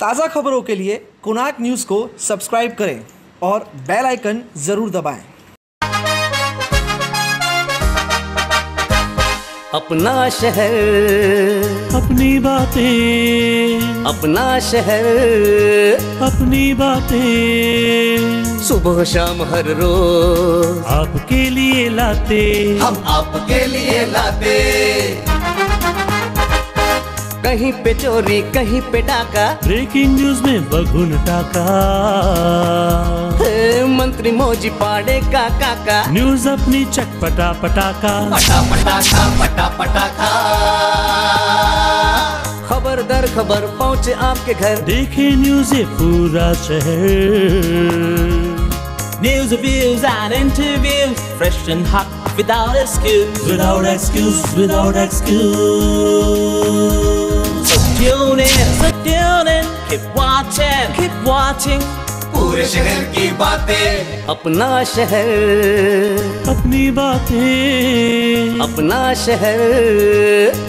ताज़ा खबरों के लिए कोणार्क न्यूज़ को सब्सक्राइब करें और बेल आइकन ज़रूर दबाएं। अपना शहर, अपनी बातें, अपना शहर, अपनी बातें, सुबह शाम हर रोज आपके लिए लाते, हम आपके लिए लाते। कहीं पे चोरी, कहीं पे डाका, ब्रेकिंग न्यूज में बगुन टाका, मंत्री मौजी पाड़े का काका, न्यूज अपनी चटपटा पटाका, पटा पटाखा पटा पटाखा। खबर दर खबर पहुँचे आपके घर, देखे न्यूज ये पूरा शहर। News, reviews and interviews, fresh and hot, without excuse. Without excuse, without excuse. So tune in, keep watching. पूरे शहर की बातें, अपना शहर, अपनी बातें, अपना शहर,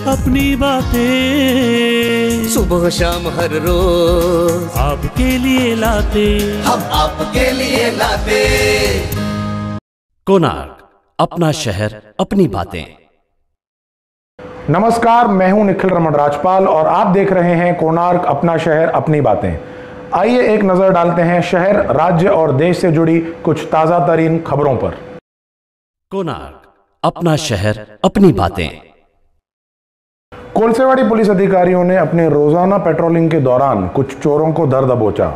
अपनी बातें, सुबह शाम हर रोज आपके लिए लाते, हम आपके लिए लाते। कोणार्क, अपना शहर, अपनी बातें। नमस्कार, मैं हूं निखिल रमन राजपाल और आप देख रहे हैं कोणार्क, अपना शहर, अपनी बातें। आइए एक नजर डालते हैं शहर, राज्य और देश से जुड़ी कुछ ताजा तरीन खबरों पर। कोणार्क, अपना शहर, अपनी बातें। कोलसेवाड़ी पुलिस अधिकारियों ने अपने रोजाना पेट्रोलिंग के दौरान कुछ चोरों को दर दबोचा।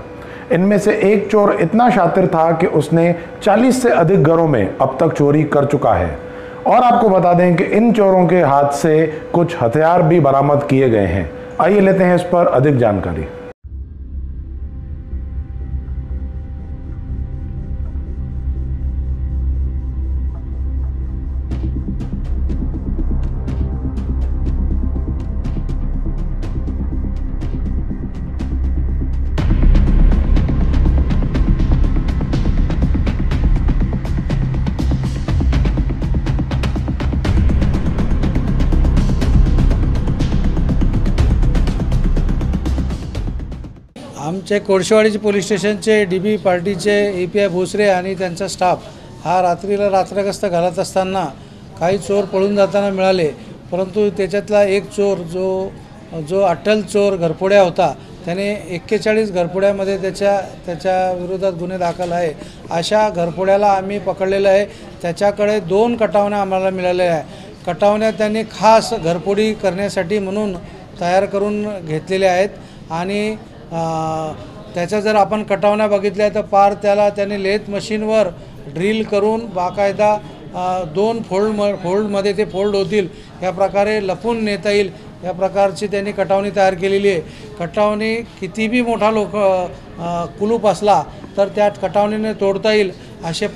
इनमें से एक चोर इतना शातिर था कि उसने 40 से अधिक घरों में अब तक चोरी कर चुका है। और आपको बता दें कि इन चोरों के हाथ से कुछ हथियार भी बरामद किए गए हैं। आइए लेते हैं इस पर अधिक जानकारी। आमचे कोळशेवाडीचे पोलीस स्टेशनचे DB पार्टीचे API भोसरे आणि त्यांचा स्टाफ हा रात्रीला रात्रगस्त घालत असताना काही चोर पळून जाताना मिळाले, परंतु त्याच्यातला एक चोर जो अट्टल चोर घरफोड्या होता, त्याने 41 घरफोड्यामध्ये त्याच्या विरोधात गुन्हे दाखल आहे। अशा घरफोड्याला आम्ही पकडलेलं आहे। त्याच्याकडे 2 कटावण्या आम्हाला मिळालेल्या आहे। कटावण्या त्यांनी खास घरफोडी करण्यासाठी म्हणून तयार करून घेतलेल्या आहेत आणि त्याच्या जर आपण कटावण्या बघितल्या तर पार त्याने लेथ मशीनवर ड्रिल करून बाकायदा 2 फोल्डमध्ये ते फोल्ड होतील या प्रकारे लपून नेता येईल या प्रकारची त्यांनी कटावणी तयार केलेली आहे। कटावणी किती बी मोठा कुलूप असला तर त्या कटावणीने तोडता येईल असे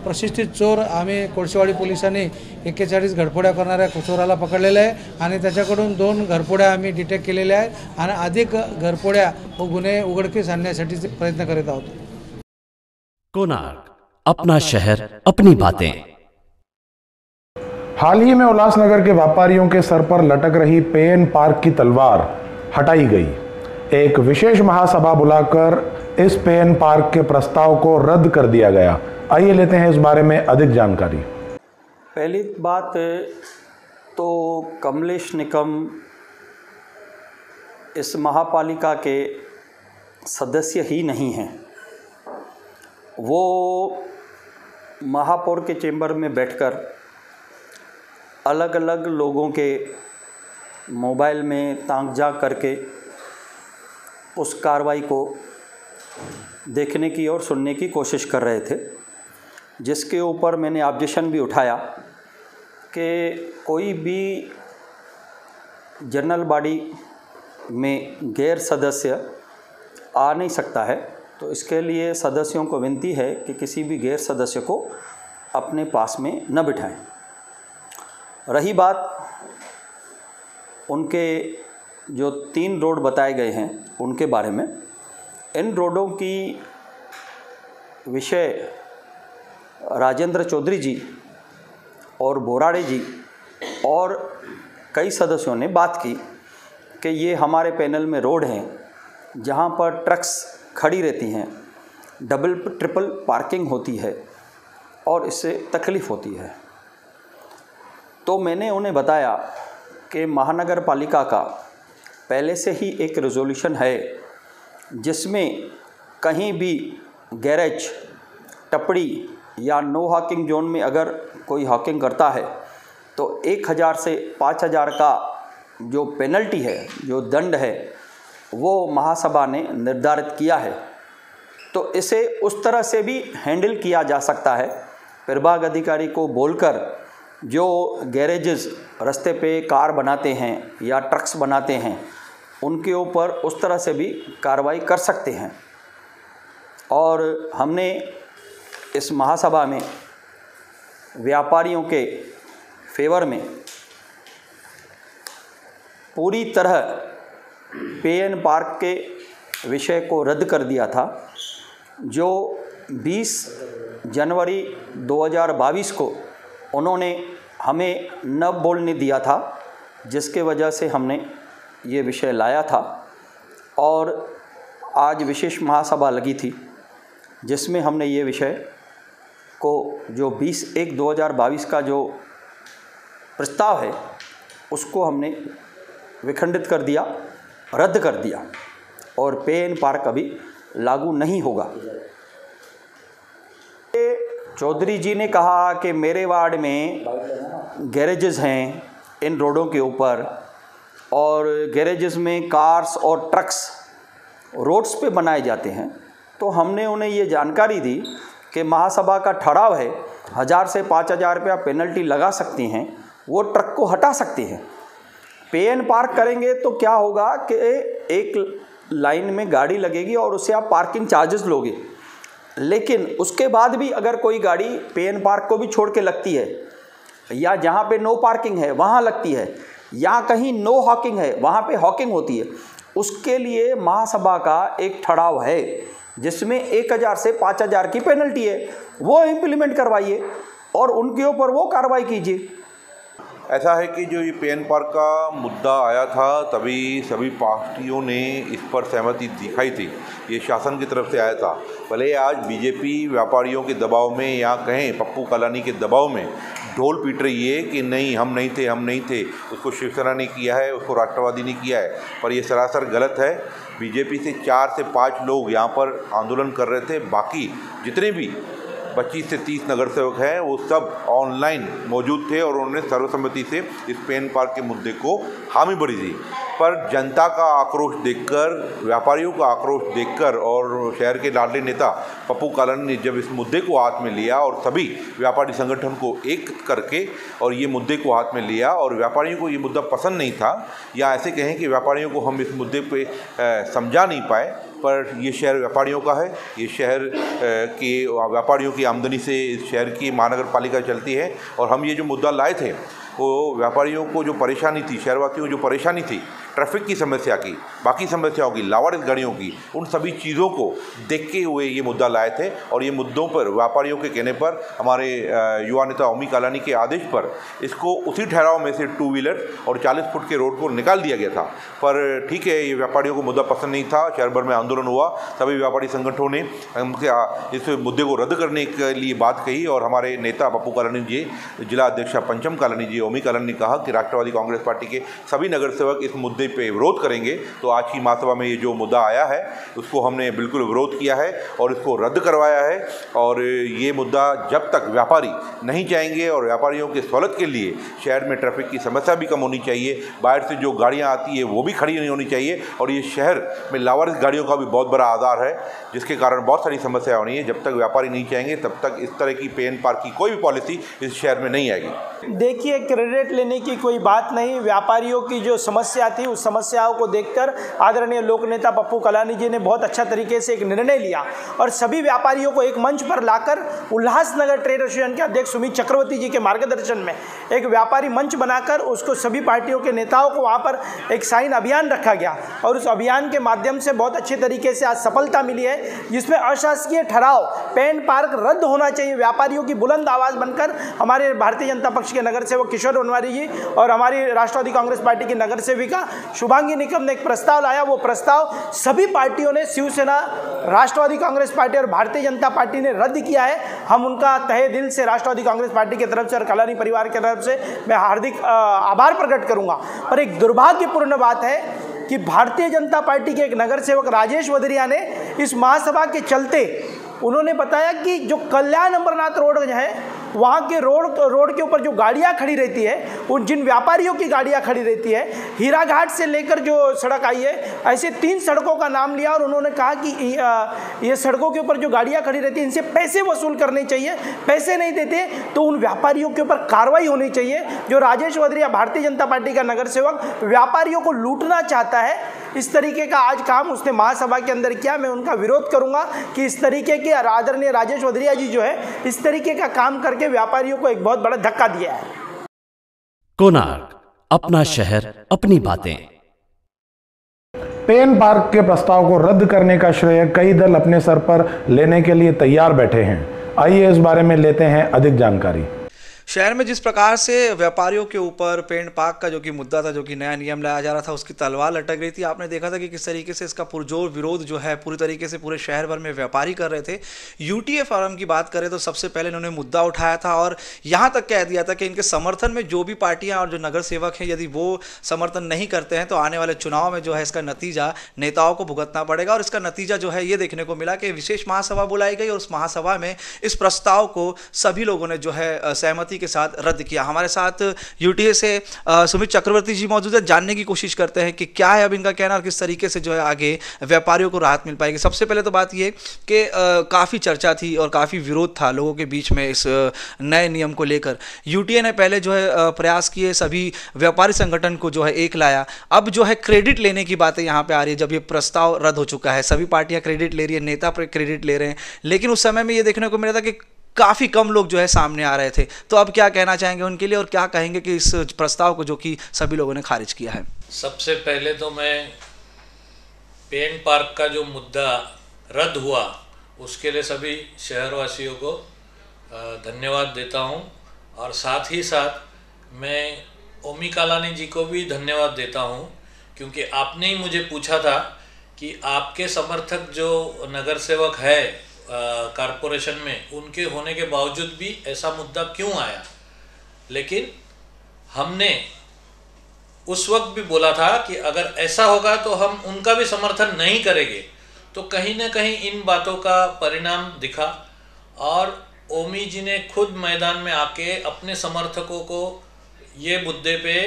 प्रशिक्षित चोर आम्ही कोळशेवाडी पोलिसांनी 41 घरफोड्या करणाऱ्या चोराला पकडलेलं आहे आणि त्याच्याकडून 2 घरफोड्या आम्ही डिटेक्ट केलेल्या आहेत आणि अधिक घरफोड्या व गुन्हे उघडकीस आणण्यासाठी प्रयत्न करीत आहोत। कोणार्क, अपना शहर, अपनी बातें। हाल ही में उल्लासनगर के व्यापारियों के सर पर लटक रही पेन पार्क की तलवार हटाई गई। एक विशेष महासभा बुलाकर इस पेन पार्क के प्रस्ताव को रद्द कर दिया गया। आइए लेते हैं इस बारे में अधिक जानकारी। पहली बात तो कमलेश निकम इस महापालिका के सदस्य ही नहीं हैं। वो महापौर के चेंबर में बैठकर अलग अलग लोगों के मोबाइल में ताक झाँक करके उस कार्रवाई को देखने की और सुनने की कोशिश कर रहे थे, जिसके ऊपर मैंने ऑब्जेक्शन भी उठाया कि कोई भी जनरल बॉडी में गैर सदस्य आ नहीं सकता है। तो इसके लिए सदस्यों को विनती है कि किसी भी गैर सदस्य को अपने पास में न बिठाएं। रही बात उनके जो 3 रोड बताए गए हैं उनके बारे में, इन रोडों की विषय राजेंद्र चौधरी जी और बोराड़े जी और कई सदस्यों ने बात की कि ये हमारे पैनल में रोड हैं जहाँ पर ट्रक्स खड़ी रहती हैं, डबल ट्रिपल पार्किंग होती है और इससे तकलीफ़ होती है। तो मैंने उन्हें बताया कि महानगर पालिका का पहले से ही एक रेजोल्यूशन है जिसमें कहीं भी गैरेज, टपड़ी या नो हॉकिंग जोन में अगर कोई हॉकिंग करता है तो 1000 से 5000 का जो पेनल्टी है, जो दंड है, वो महासभा ने निर्धारित किया है। तो इसे उस तरह से भी हैंडल किया जा सकता है। प्रभाग अधिकारी को बोलकर जो गैरेजेस रास्ते पे कार बनाते हैं या ट्रक्स बनाते हैं उनके ऊपर उस तरह से भी कार्रवाई कर सकते हैं। और हमने इस महासभा में व्यापारियों के फेवर में पूरी तरह पे एन पार्क के विषय को रद्द कर दिया था, जो 20 जनवरी 2022 को उन्होंने हमें न बोलने दिया था, जिसके वजह से हमने ये विषय लाया था। और आज विशेष महासभा लगी थी जिसमें हमने ये विषय को जो 20/1/2022 का जो प्रस्ताव है उसको हमने विखंडित कर दिया, रद्द कर दिया और पे एन पार्क अभी लागू नहीं होगा। चौधरी जी ने कहा कि मेरे वार्ड में गैरेजेस हैं इन रोडों के ऊपर और गैरेजेस में कार्स और ट्रक्स रोड्स पे बनाए जाते हैं। तो हमने उन्हें ये जानकारी दी कि महासभा का ठहराव है 1000 से 5000 रुपया पेनल्टी लगा सकती हैं, वो ट्रक को हटा सकती हैं। पे एन पार्क करेंगे तो क्या होगा कि एक लाइन में गाड़ी लगेगी और उससे आप पार्किंग चार्जेस लोगे, लेकिन उसके बाद भी अगर कोई गाड़ी पे एन पार्क को भी छोड़ के लगती है या जहाँ पे नो पार्किंग है वहाँ लगती है या कहीं नो हॉकिंग है वहाँ पे हॉकिंग होती है, उसके लिए महासभा का एक ठहराव है जिसमें 1000 से 5000 की पेनल्टी है, वो इम्प्लीमेंट करवाइए और उनके ऊपर वो कार्रवाई कीजिए। ऐसा है कि जो ये पे एन पार्क का मुद्दा आया था तभी सभी पार्टियों ने इस पर सहमति दिखाई थी, ये शासन की तरफ से आया था। भले आज बीजेपी व्यापारियों के दबाव में या कहें पप्पू कालानी के दबाव में ढोल पीट रही है कि नहीं हम नहीं थे, उसको शिवसेना ने किया है, उसको राष्ट्रवादी ने किया है, पर ये सरासर गलत है। बीजेपी से 4 से 5 लोग यहाँ पर आंदोलन कर रहे थे, बाकी जितने भी 25 से 30 नगर सेवक हैं वो सब ऑनलाइन मौजूद थे और उन्होंने सर्वसम्मति से इस पे एन पार्क के मुद्दे को हामी भरी थी। पर जनता का आक्रोश देखकर, व्यापारियों का आक्रोश देखकर और शहर के लाडले नेता पप्पू कालानी ने जब इस मुद्दे को हाथ में लिया और सभी व्यापारी संगठन को एक करके और ये मुद्दे को हाथ में लिया और व्यापारियों को ये मुद्दा पसंद नहीं था, या ऐसे कहें कि व्यापारियों को हम इस मुद्दे पे समझा नहीं पाए, पर ये शहर व्यापारियों का है, ये शहर के व्यापारियों की आमदनी से इस शहर की महानगर पालिका चलती है। और हम ये जो मुद्दा लाए थे वो व्यापारियों को जो परेशानी थी, शहरवासियों को जो परेशानी थी ट्रैफिक की समस्या की, बाकी समस्याओं की, लावारिस गाड़ियों की, उन सभी चीज़ों को देखते हुए ये मुद्दा लाए थे। और ये मुद्दों पर व्यापारियों के कहने पर हमारे युवा नेता ओमी कालानी के आदेश पर इसको उसी ठहराव में से 2 व्हीलर और 40 फुट के रोड को निकाल दिया गया था। पर ठीक है, ये व्यापारियों को मुद्दा पसंद नहीं था, शहर भर में आंदोलन हुआ, सभी व्यापारी संगठनों ने इस मुद्दे को रद्द करने के लिए बात कही और हमारे नेता पप्पू कालानी जी, जिला अध्यक्ष पंचम कालानी जी, ओमी कालानी ने कहा कि राष्ट्रवादी कांग्रेस पार्टी के सभी नगर सेवक इस मुद्दे पे विरोध करेंगे। तो आज की महासभा में ये जो मुद्दा आया है उसको हमने बिल्कुल विरोध किया है और इसको रद्द करवाया है। और ये मुद्दा जब तक व्यापारी नहीं चाहेंगे और व्यापारियों के सहूलत के लिए शहर में ट्रैफिक की समस्या भी कम होनी चाहिए, बाहर से जो गाड़ियाँ आती है वो भी खड़ी नहीं होनी चाहिए, और ये शहर में लावारिस गाड़ियों का भी बहुत बड़ा आधार है जिसके कारण बहुत सारी समस्या होनी है। जब तक व्यापारी नहीं चाहेंगे तब तक इस तरह की पे एन पार्क की कोई भी पॉलिसी इस शहर में नहीं आएगी। देखिए, क्रेडिट लेने की कोई बात नहीं, व्यापारियों की जो समस्या थी उस समस्याओं को देखकर आदरणीय लोक नेता पप्पू कालानी जी ने बहुत अच्छा तरीके से एक निर्णय लिया और सभी व्यापारियों को एक मंच पर लाकर उल्लासनगर ट्रेड एसोसिएशन के अध्यक्ष सुमित चक्रवर्ती जी के मार्गदर्शन में एक व्यापारी मंच बनाकर उसको सभी पार्टियों के नेताओं को वहाँ पर एक साइन अभियान रखा गया और उस अभियान के माध्यम से बहुत अच्छे तरीके से आज सफलता मिली है, जिसमें अशासकीय ठहराव पे एन पार्क रद्द होना चाहिए। व्यापारियों की बुलंद आवाज़ बनकर हमारे भारतीय जनता पक्ष के नगर सेवक किशोर वनवारी जी और हमारी राष्ट्रवादी कांग्रेस पार्टी की नगर सेविका शुभांगी निकम ने एक प्रस्ताव लाया, वो प्रस्ताव सभी पार्टियों ने, शिवसेना, राष्ट्रवादी कांग्रेस पार्टी और भारतीय जनता पार्टी ने रद्द किया है। हम उनका तहे दिल से राष्ट्रवादी कांग्रेस पार्टी की तरफ से और कलानी परिवार की तरफ से मैं हार्दिक आभार प्रकट करूंगा। पर एक दुर्भाग्यपूर्ण बात है कि भारतीय जनता पार्टी के एक नगर सेवक राजेश वधरिया ने इस महासभा के चलते उन्होंने बताया कि जो कल्याण अमरनाथ रोड है वहाँ के रोड के ऊपर जो गाड़ियाँ खड़ी रहती है, उन जिन व्यापारियों की गाड़ियाँ खड़ी रहती है, हीरा घाट से लेकर जो सड़क आई है, ऐसे 3 सड़कों का नाम लिया और उन्होंने कहा कि ये सड़कों के ऊपर जो गाड़ियाँ खड़ी रहती है इनसे पैसे वसूल करने चाहिए, पैसे नहीं देते तो उन व्यापारियों के ऊपर कार्रवाई होनी चाहिए। जो राजेश वधरिया भारतीय जनता पार्टी का नगर सेवक व्यापारियों को लूटना चाहता है, इस तरीके का आज काम उसने महासभा के अंदर किया। मैं उनका विरोध करूंगा कि इस तरीके के आदरणीय राजेश वधरिया जी जो है इस तरीके का काम करके व्यापारियों को एक बहुत बड़ा धक्का दिया है। कोणार्क, अपना शहर अपनी बातें। पेन पार्क के प्रस्ताव को रद्द करने का श्रेय कई दल अपने सर पर लेने के लिए तैयार बैठे हैं। आइए इस बारे में लेते हैं अधिक जानकारी। शहर में जिस प्रकार से व्यापारियों के ऊपर पेंट पार्क का जो कि मुद्दा था, जो कि नया नियम लाया जा रहा था, उसकी तलवार लटक रही थी। आपने देखा था कि किस तरीके से इसका पुरजोर विरोध जो है पूरी तरीके से पूरे शहर भर में व्यापारी कर रहे थे। यूटीए फोरम की बात करें तो सबसे पहले इन्होंने मुद्दा उठाया था और यहाँ तक कह दिया था कि इनके समर्थन में जो भी पार्टियाँ और जो नगर सेवक हैं, यदि वो समर्थन नहीं करते हैं तो आने वाले चुनाव में जो है इसका नतीजा नेताओं को भुगतना पड़ेगा। और इसका नतीजा जो है ये देखने को मिला कि विशेष महासभा बुलाई गई और उस महासभा में इस प्रस्ताव को सभी लोगों ने जो है सहमति के साथ रद्द किया। हमारे साथ यूटीए से सुमित चक्रवर्ती जी मौजूद है, जानने की कोशिश करते हैं कि क्या है अब इनका कहना और किस तरीके से जो है आगे व्यापारियों को राहत मिल पाएगी। सबसे पहले तो बात ये कि काफ़ी चर्चा थी और काफ़ी विरोध था लोगों के बीच में इस नए नियम को लेकर। यूटीए ने पहले जो है प्रयास किए, सभी व्यापारी संगठन को जो है एक लाया। अब जो है क्रेडिट लेने की बातें यहाँ पे आ रही है। जब ये प्रस्ताव रद्द हो चुका है, सभी पार्टियाँ क्रेडिट ले रही है, नेता क्रेडिट ले रहे हैं, लेकिन उस समय में ये देखने को मिला था कि काफ़ी कम लोग जो है सामने आ रहे थे। तो अब क्या कहना चाहेंगे उनके लिए और क्या कहेंगे कि इस प्रस्ताव को जो कि सभी लोगों ने खारिज किया है? सबसे पहले तो मैं पेन पार्क का जो मुद्दा रद्द हुआ उसके लिए सभी शहरवासियों को धन्यवाद देता हूं और साथ ही साथ मैं ओमी कालानी जी को भी धन्यवाद देता हूं, क्योंकि आपने ही मुझे पूछा था कि आपके समर्थक जो नगर सेवक है कारपोरेशन में, उनके होने के बावजूद भी ऐसा मुद्दा क्यों आया। लेकिन हमने उस वक्त भी बोला था कि अगर ऐसा होगा तो हम उनका भी समर्थन नहीं करेंगे। तो कहीं ना कहीं इन बातों का परिणाम दिखा और ओमी जी ने खुद मैदान में आके अपने समर्थकों को ये मुद्दे पे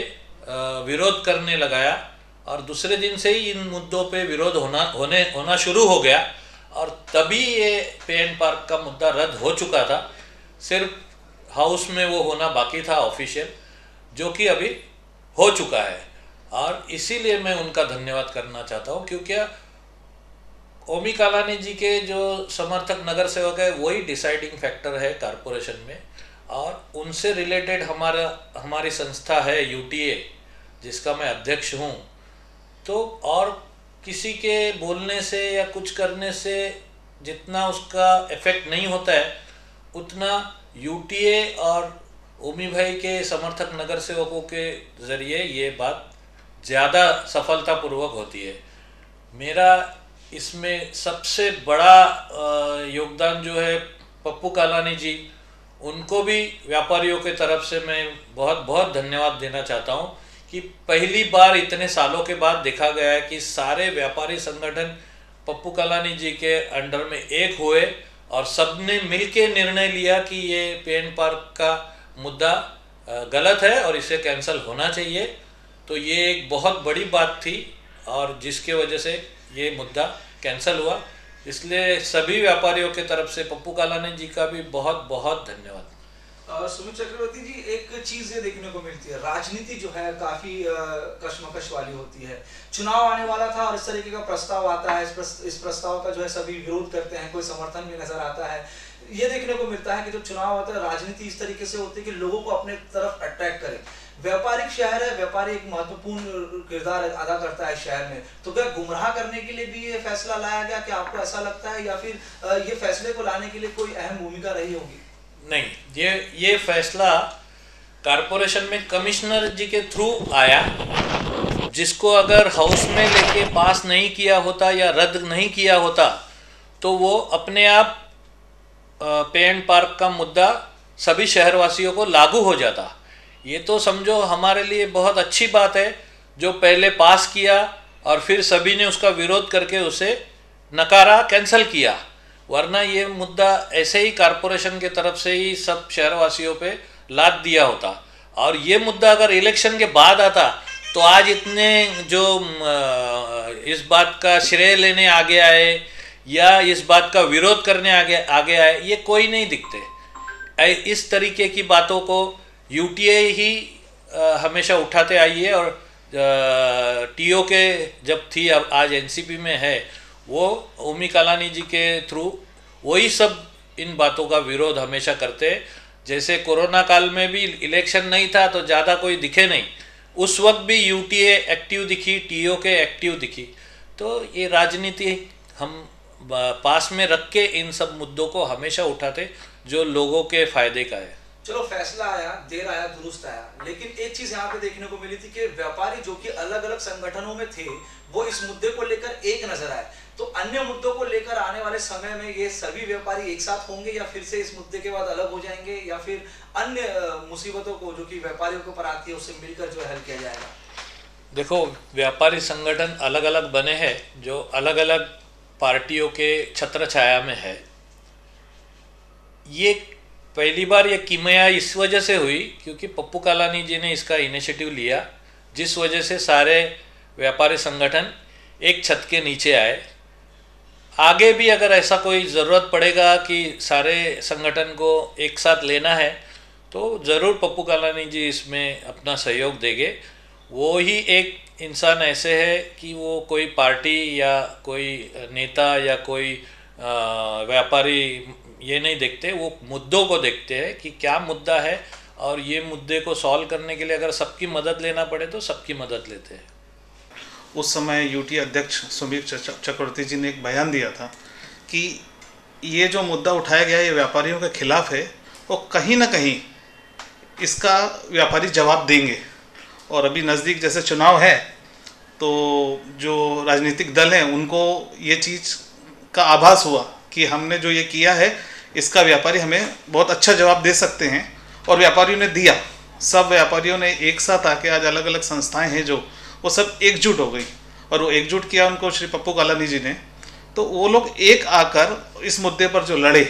विरोध करने लगाया और दूसरे दिन से ही इन मुद्दों पे विरोध होना शुरू हो गया और तभी ये पेन पार्क का मुद्दा रद्द हो चुका था। सिर्फ हाउस में वो होना बाकी था ऑफिशियल, जो कि अभी हो चुका है और इसीलिए मैं उनका धन्यवाद करना चाहता हूँ, क्योंकि ओमी कालानी जी के जो समर्थक नगर सेवक है वही डिसाइडिंग फैक्टर है कारपोरेशन में और उनसे रिलेटेड हमारी संस्था है यूटीए, जिसका मैं अध्यक्ष हूँ। तो और किसी के बोलने से या कुछ करने से जितना उसका इफेक्ट नहीं होता है, उतना यूटीए और ओमी भाई के समर्थक नगर सेवकों के ज़रिए ये बात ज़्यादा सफलतापूर्वक होती है। मेरा इसमें सबसे बड़ा योगदान जो है पप्पू कालानी जी, उनको भी व्यापारियों के तरफ से मैं बहुत बहुत धन्यवाद देना चाहता हूँ कि पहली बार इतने सालों के बाद देखा गया है कि सारे व्यापारी संगठन पप्पू कालानी जी के अंडर में एक हुए और सबने मिलके निर्णय लिया कि ये पेन पार्क का मुद्दा गलत है और इसे कैंसिल होना चाहिए। तो ये एक बहुत बड़ी बात थी और जिसके वजह से ये मुद्दा कैंसिल हुआ। इसलिए सभी व्यापारियों के तरफ से पप्पू कालानी जी का भी बहुत बहुत धन्यवाद। सुमित चक्रवर्ती जी, एक चीज ये देखने को मिलती है, राजनीति जो है काफी कशमकश वाली होती है। चुनाव आने वाला था और इस तरीके का प्रस्ताव आता है, इस प्रस्ताव का जो है सभी विरोध करते हैं, कोई समर्थन भी नजर आता है। ये देखने को मिलता है कि जब चुनाव आता है राजनीति इस तरीके से होती है कि लोगों को अपने तरफ अट्रैक्ट करे। व्यापारिक शहर है, व्यापारी एक महत्वपूर्ण किरदार अदा करता है शहर में, तो क्या गुमराह करने के लिए भी ये फैसला लाया गया? क्या आपको ऐसा लगता है या फिर ये फैसले को लाने के लिए कोई अहम भूमिका रही होगी? नहीं, ये फैसला कारपोरेशन में कमिश्नर जी के थ्रू आया, जिसको अगर हाउस में लेके पास नहीं किया होता या रद्द नहीं किया होता तो वो अपने आप पे एंड पार्क का मुद्दा सभी शहरवासियों को लागू हो जाता। ये तो समझो हमारे लिए बहुत अच्छी बात है जो पहले पास किया और फिर सभी ने उसका विरोध करके उसे नकारा, कैंसिल किया। वरना ये मुद्दा ऐसे ही कॉरपोरेशन के तरफ से ही सब शहरवासियों पे लाद दिया होता। और ये मुद्दा अगर इलेक्शन के बाद आता तो आज इतने जो इस बात का श्रेय लेने आगे आए या इस बात का विरोध करने आगे आए, ये कोई नहीं दिखते। इस तरीके की बातों को यूटीए ही हमेशा उठाते आई है और टीओ के जब थी, अब आज एनसीपी में है, वो उमी कालानी जी के थ्रू वही सब इन बातों का विरोध हमेशा करते। जैसे कोरोना काल में भी इलेक्शन नहीं था तो ज़्यादा कोई दिखे नहीं, उस वक्त भी यूटीए एक्टिव दिखी, टीओ के एक्टिव दिखी। तो ये राजनीति हम पास में रख के इन सब मुद्दों को हमेशा उठाते जो लोगों के फायदे का है। चलो फैसला आया, देर आया दुरुस्त आया, लेकिन एक चीज यहाँ पे देखने को मिली थी कि व्यापारी जो कि अलग अलग संगठनों में थे वो इस मुद्दे को लेकर एक नजर आए। तो अन्य मुद्दों को लेकर आने वाले समय में ये सभी व्यापारी एक साथ होंगे या फिर से इस मुद्दे के बाद अलग हो जाएंगे या फिर अन्य मुसीबतों को जो कि व्यापारियों के ऊपर आती है उससे मिलकर जो है हल किया जाएगा? देखो, व्यापारी संगठन अलग अलग बने हैं जो अलग अलग पार्टियों के छत्र छाया में है। ये पहली बार ये किमिया इस वजह से हुई क्योंकि पप्पू कालानी जी ने इसका इनिशिएटिव लिया, जिस वजह से सारे व्यापारी संगठन एक छत के नीचे आए। आगे भी अगर ऐसा कोई ज़रूरत पड़ेगा कि सारे संगठन को एक साथ लेना है तो ज़रूर पप्पू कालानी जी इसमें अपना सहयोग देंगे। वो ही एक इंसान ऐसे है कि वो कोई पार्टी या कोई नेता या कोई व्यापारी ये नहीं देखते, वो मुद्दों को देखते हैं कि क्या मुद्दा है और ये मुद्दे को सॉल्व करने के लिए अगर सबकी मदद लेना पड़े तो सबकी मदद लेते हैं। उस समय यूटी अध्यक्ष सुमीर चक्रवर्ती जी ने एक बयान दिया था कि ये जो मुद्दा उठाया गया ये व्यापारियों के खिलाफ है और कहीं ना कहीं इसका व्यापारी जवाब देंगे। और अभी नज़दीक जैसे चुनाव है तो जो राजनीतिक दल हैं उनको ये चीज़ का आभास हुआ कि हमने जो ये किया है इसका व्यापारी हमें बहुत अच्छा जवाब दे सकते हैं और व्यापारियों ने दिया। सब व्यापारियों ने एक साथ आके, आज अलग अलग संस्थाएं हैं जो वो सब एकजुट हो गई और वो एकजुट किया उनको श्री पप्पू कालानी जी ने, तो वो लोग एक आकर इस मुद्दे पर जो लड़े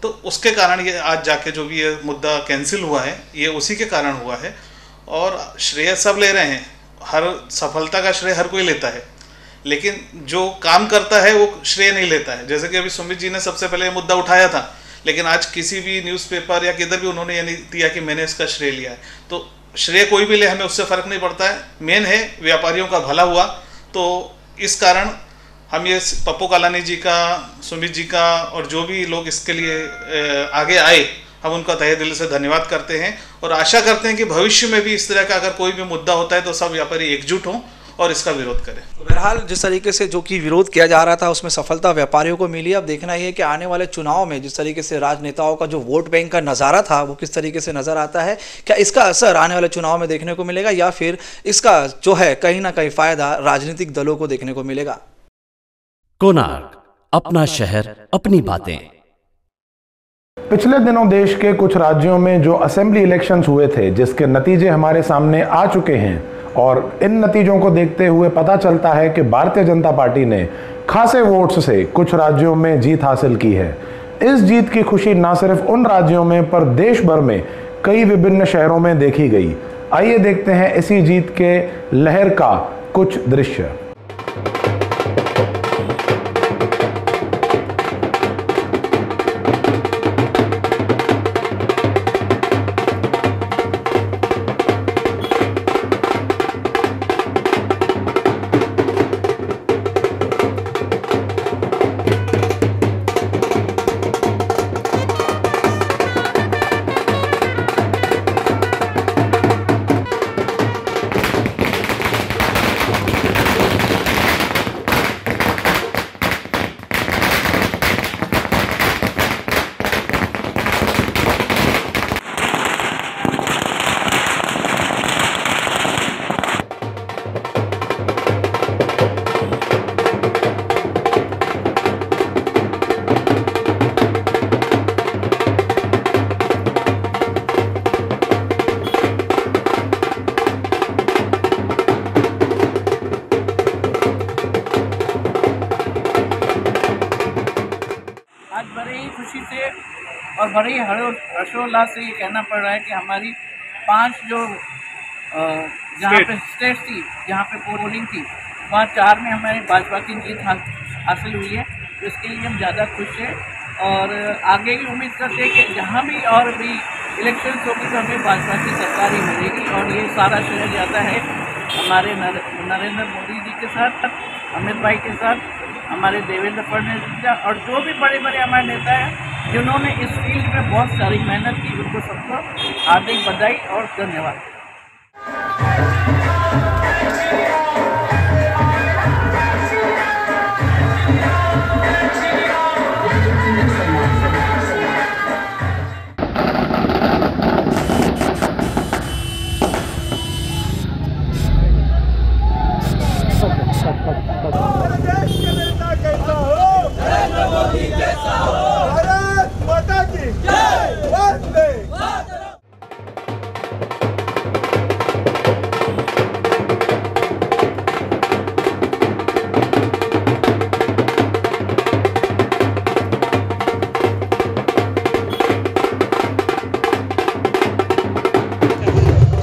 तो उसके कारण ये आज जाके जो भी ये मुद्दा कैंसिल हुआ है ये उसी के कारण हुआ है। और श्रेय सब ले रहे हैं, हर सफलता का श्रेय हर कोई लेता है, लेकिन जो काम करता है वो श्रेय नहीं लेता है। जैसे कि अभी सुमित जी ने सबसे पहले ये मुद्दा उठाया था, लेकिन आज किसी भी न्यूज़पेपर या किधर भी उन्होंने ये नहीं दिया कि मैंने इसका श्रेय लिया है। तो श्रेय कोई भी ले, हमें उससे फ़र्क नहीं पड़ता है, मेन है व्यापारियों का भला हुआ। तो इस कारण हम ये पप्पू कालानी जी का, सुमित जी का और जो भी लोग इसके लिए आगे आए, हम उनका तहे दिल से धन्यवाद करते हैं और आशा करते हैं कि भविष्य में भी इस तरह का अगर कोई भी मुद्दा होता है तो सब व्यापारी एकजुट हों और इसका विरोध करें। बहरहाल जिस तरीके से जो कि विरोध किया जा रहा था उसमें सफलता व्यापारियों को मिली। अब देखना ये है कि आने वाले चुनाव में जिस तरीके से राजनेताओं का जो वोट बैंक का नज़ारा था वो किस तरीके से नज़र आता है, क्या इसका असर आने वाले चुनाव में देखने को मिलेगा या फिर इसका जो है कहीं ना कहीं फ़ायदा राजनीतिक दलों को देखने को मिलेगा। कोणार्क, अपना शहर अपनी बातें। पिछले दिनों देश के कुछ राज्यों में जो असेंबली इलेक्शंस हुए थे जिसके नतीजे हमारे सामने आ चुके हैं और इन नतीजों को देखते हुए पता चलता है कि भारतीय जनता पार्टी ने खासे वोट्स से कुछ राज्यों में जीत हासिल की है। इस जीत की खुशी न सिर्फ उन राज्यों में पर देश भर में कई विभिन्न शहरों में देखी गई। आइए देखते हैं इसी जीत के लहर का कुछ दृश्य। खुशी से और बड़े ही हर्षोल्लास से ये कहना पड़ रहा है कि हमारी 5 जो जहाँ पे स्टेट थी, जहाँ पे पोलिंग थी, वहाँ 4 में हमारी भाजपा की जीत हासिल हुई है। तो इसके लिए हम ज़्यादा खुश हैं और आगे भी उम्मीद करते हैं कि जहाँ भी और भी इलेक्शन होगी तो हमें भाजपा की सरकार ही मिलेगी। और ये सारा श्रेय जाता है हमारे नरेंद्र मोदी जी के साथ, अमित भाई के साथ, हमारे देवेंद्र फडणवीस जी और जो भी बड़े बड़े हमारे नेता हैं जिन्होंने इस फील्ड में बहुत सारी मेहनत की, उनको सबको हार्दिक बधाई और धन्यवाद।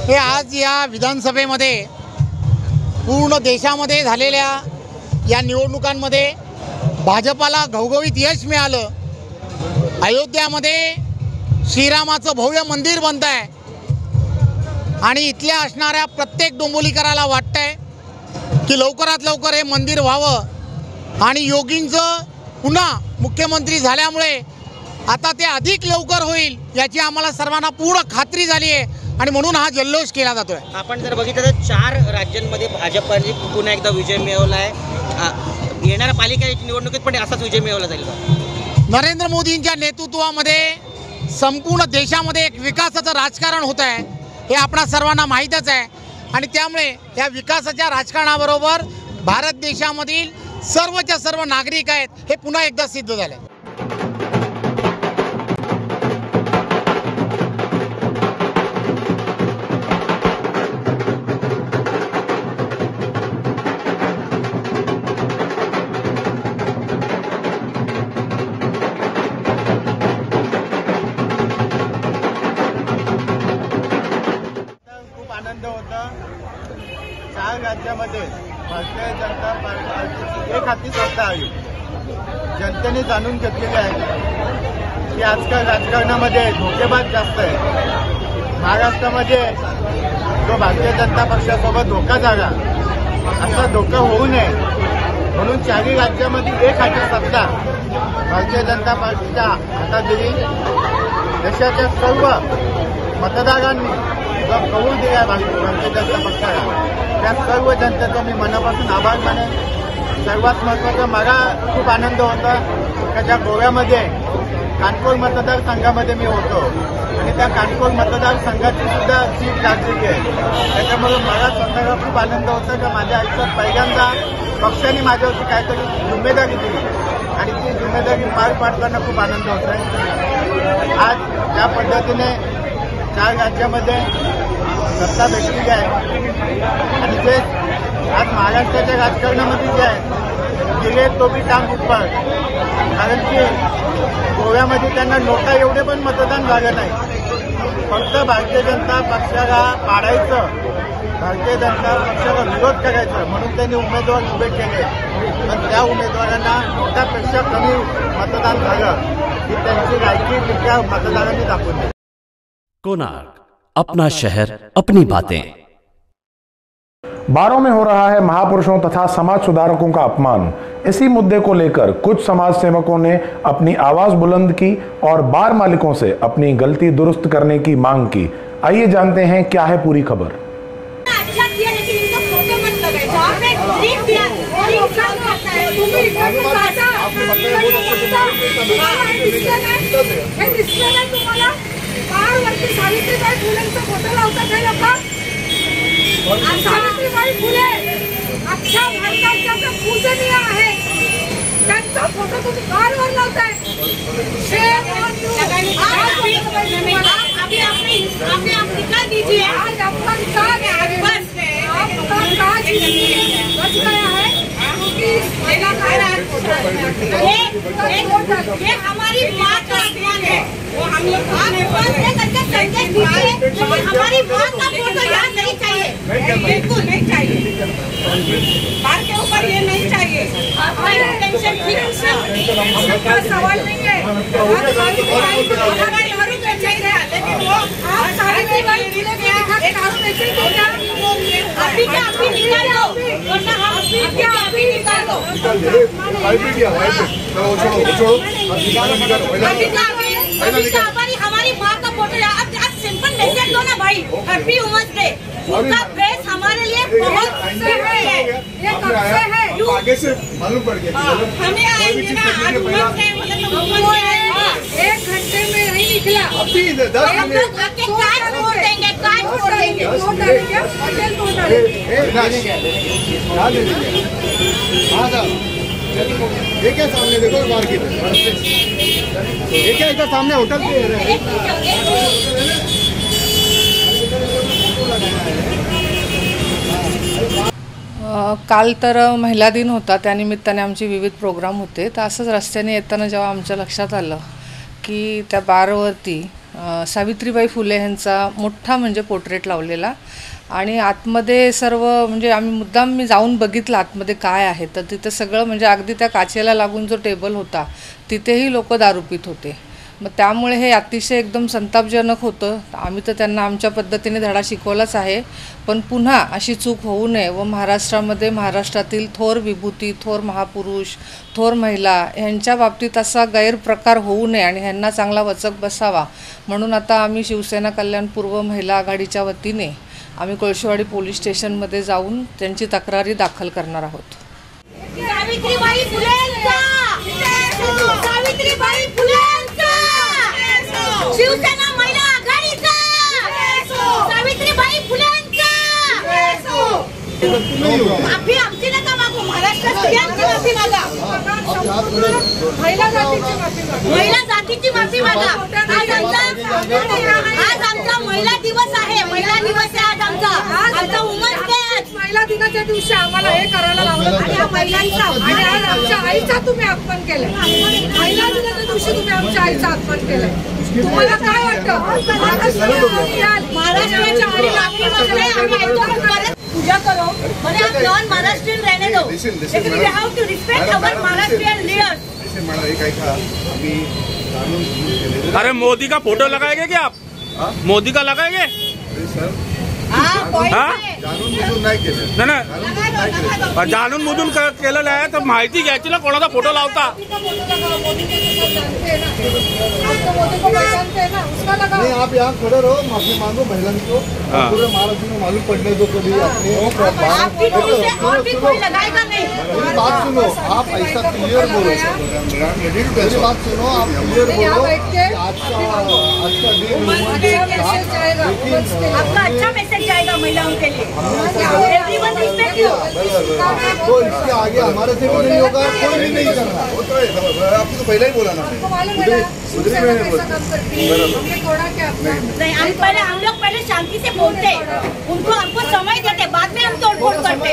हे आज या विधानसभेमध्ये पूर्ण देशामध्ये झालेल्या या निवडणुकांमध्ये भाजपाला घवघवीत यश मिळालं। अयोध्यामध्ये श्रीरामाचं भव्य मंदिर बनत आहे आणि इथल्या असणाऱ्या प्रत्येक डोंबिवलीकराला वाटतंय की लवकरात लवकर हे मंदिर व्हावं आणि योगींचं पुन्हा मुख्यमंत्री झाल्यामुळे आता ते अधिक लवकर होईल याची आम्हाला सर्वांना पूर्ण खात्री झाली आहे आणि म्हणून हा जल्लोष केला जातोय। आपण जर बघितलं तर 4 राज्यांमध्ये भाजपने पुन्हा एकदा विजय मिळवला आहे। येणाऱ्या पालिका निवडणुकीत पण असाच विजय मिळवला जाईल का? नरेंद्र मोदींच्या नेतृत्वामध्ये संपूर्ण देशामध्ये एक विकासाचं राजकारण होत आहे हे आपणा सर्वांना माहीतच आहे आणि त्यामुळे या विकासाच्या राजकारणाबरोबर भारत देशामधील सर्वच्या सर्व नागरिक आहेत हे पुन्हा एकदा सिद्ध झाले। आनंद होता। 4 राज्यामध्ये भारतीय जनता पार्टी एक हाती सत्ता आली। जनतेने जाणून घेतलेले आहे की आजकाल राजकारणामध्ये धोकेबाज जास्त आहे। महाराष्ट्रामध्ये जो भारतीय जनता पक्षासोबत धोका झाला असा धोका होऊ नये म्हणून 4 राज्यामध्ये एक हाती सत्ता भारतीय जनता पार्टीच्या हातात दिली। देशाच्या सर्व मतदारांनी जो कौल दिला भारतीय जनता पक्षाला त्या सर्व जनतेचा मी मनापासून आभार मानेन। सर्वात महत्त्वाचा मला खूप आनंद होता की ज्या गोव्यामध्ये कानपूर मतदारसंघामध्ये मी होतो आणि त्या कानपूर मतदारसंघाची सुद्धा सीट लागलेली आहे। त्याच्यामुळे मला स्वतःला खूप आनंद होता की माझ्या आयुष्यात पहिल्यांदा पक्षाने माझ्यावरती काहीतरी जिम्मेदारी दिली आणि ती जिम्मेदारी पार पाडताना खूप आनंद होत आहे। आज ज्या पद्धतीने 4 राज्यामध्ये सत्ता भेटलेली आहे आणि ते आज महाराष्ट्राच्या राजकारणामध्ये जे आहे गेले तो बी टांग उपर, कारण की गोव्यामध्ये त्यांना नोटा एवढे पण मतदान झालं नाही। फक्त भारतीय जनता पक्षाला पाडायचं, भारतीय जनता पक्षाला विरोध करायचा म्हणून त्यांनी उमेदवार उभे केले, पण त्या उमेदवारांना नोटापेक्षा कमी मतदान झालं ही त्यांची लायकी त्या मतदारांनी दाखवून दिली। कोणार्क, अपना शहर अपनी बातें। बारों में हो रहा है महापुरुषों तथा समाज सुधारकों का अपमान। इसी मुद्दे को लेकर कुछ समाज सेवकों ने अपनी आवाज बुलंद की और बार मालिकों से अपनी गलती दुरुस्त करने की मांग की। आइए जानते हैं क्या है पूरी खबर। सावित्रीबाई फुलेंचा फोटो लावतात हे लोक। सावित्रीबाई फुले अख्ख्या भारताच्या पूजनीय आहे, त्यांचा फोटो तुम्ही कारवर लावताय। अभी आप निकाल दीजिए। आज आपका निकाल बस है, आपका काज बच गया है क्योंकि ये हमारी माँ का अपमान है। हम लोग करके संदेश दीजिए कि हमारी माँ का फोटो यहाँ नहीं चाहिए, बिल्कुल नहीं चाहिए। बात के ऊपर ये नहीं चाहिए। टेंशन सवाल नहीं है। अभी क्या अभी निकाल दो, वरना हम क्या अभी निकाल दो। हमारी माँ का फोटो आप सिंपल मैसेज दो ना भाई, हैप्पी वुमेन्स डे। उनका प्रेस हमारे लिए बहुत है, ये कब से है आगे से मालूम पड़ गया हमें आएंगे ना। आज वुमेन्स डे मतलब 1 घंटे में नहीं निकला। अभी 10 मिनट कार्ड फोड़ देंगे, कार्ड फोड़ देंगे, होटल तोड़ डालेंगे। हाँ साहब, ये क्या सामने देखो मार्केट है, ये क्या इधर सामने होटल पे है। काल तर महिला दिन होता, त्यानिमित्ताने आमचे विविध प्रोग्राम होते. तर असंच रस्त्याने येताना जेव्हा आमच्या लक्षात आलं की त्या बारवरती सावित्रीबाई फुले यांचा मोठा म्हणजे पोर्ट्रेट लावलेला आणि आतमध्ये सर्व म्हणजे मी जाऊन बघितलं आतमध्ये काय आहे. तर तिथं सगळं म्हणजे अगदी त्या काचेला लागून जो टेबल होता तिथेही लोक दारू पीत होते. मग त्यामुळे हे अतिशय एकदम संतापजनक होतं. आम्ही तर त्यांना आमच्या पद्धतीने धडा शिकवलाच आहे, पण पुन्हा अशी चूक होऊ नये व महाराष्ट्रातील थोर विभूती, थोर महापुरुष, थोर महिला यांच्या बाबतीत असा गैरप्रकार होऊ नये आणि ह्यांना चांगला वचक बसावा म्हणून आता आम्ही शिवसेना कल्याण पूर्व महिला आघाडीच्या वतीने आम्ही कोळशेवाडी पोलीस स्टेशनमध्ये जाऊन त्यांची तक्रारी दाखल करणार आहोत. सावित्रीबाई फुलेंचा, सावित्रीबाई फुलेंचा, शिवसेना महिला आघाडीचा, सावित्रीबाई फुलेंचा. माफी आमची नका मागू, महाराष्ट्र स्त्रियांची माफी मागा, महिला जातीची माफी मागा. आज आमचा महिला दिवस आहे, महिला दिवस आहे आज आमचा वुमन्स डे. महिला दिनाच्या दिवशी आम्हाला हे करायला लावलं आणि हा महिलांचा आणि आज आमच्या आईचा तुम्ही अपमान केलं. महिला दिनाच्या दिवशी तुम्ही आमच्या आईचा अपमान केलं. तुम्हाला काय वाटतं? महाराष्ट्राच्या आणि माफी मागणे पूजा करो, भले आप नॉन महाराष्ट्रियन रहने दो, लेकिन we have to respect our Maharashtrian leaders. अरे मोदी का फोटो लगाएंगे क्या आप? मोदी का लगाएंगे? जाणून बुजून केलेलं आहे तर माहिती घ्यायची ना, कोणाचा फोटो लावता. नहीं, आप यहाँ खड़े रहो, माफी मांगो महिला को, पूरे महाराष्ट्र में मालूम पड़ने दो कभी अपने बात सुनो. आप ऐसा क्लियर बोलो, मेरी बात सुनो, आप क्लियर बोलो. आपका अच्छा मैसेज जाएगा महिलाओं के लिए. तो इसके आगे हमारे से भी नहीं होगा, कोई भी नहीं करना. वो तो आपको तो पहले ही बोला ना. नहीं, हम लोग पहले शांति से बोलते, उनको हमको समय देते, बाद में हम तोड़फोड़ करते.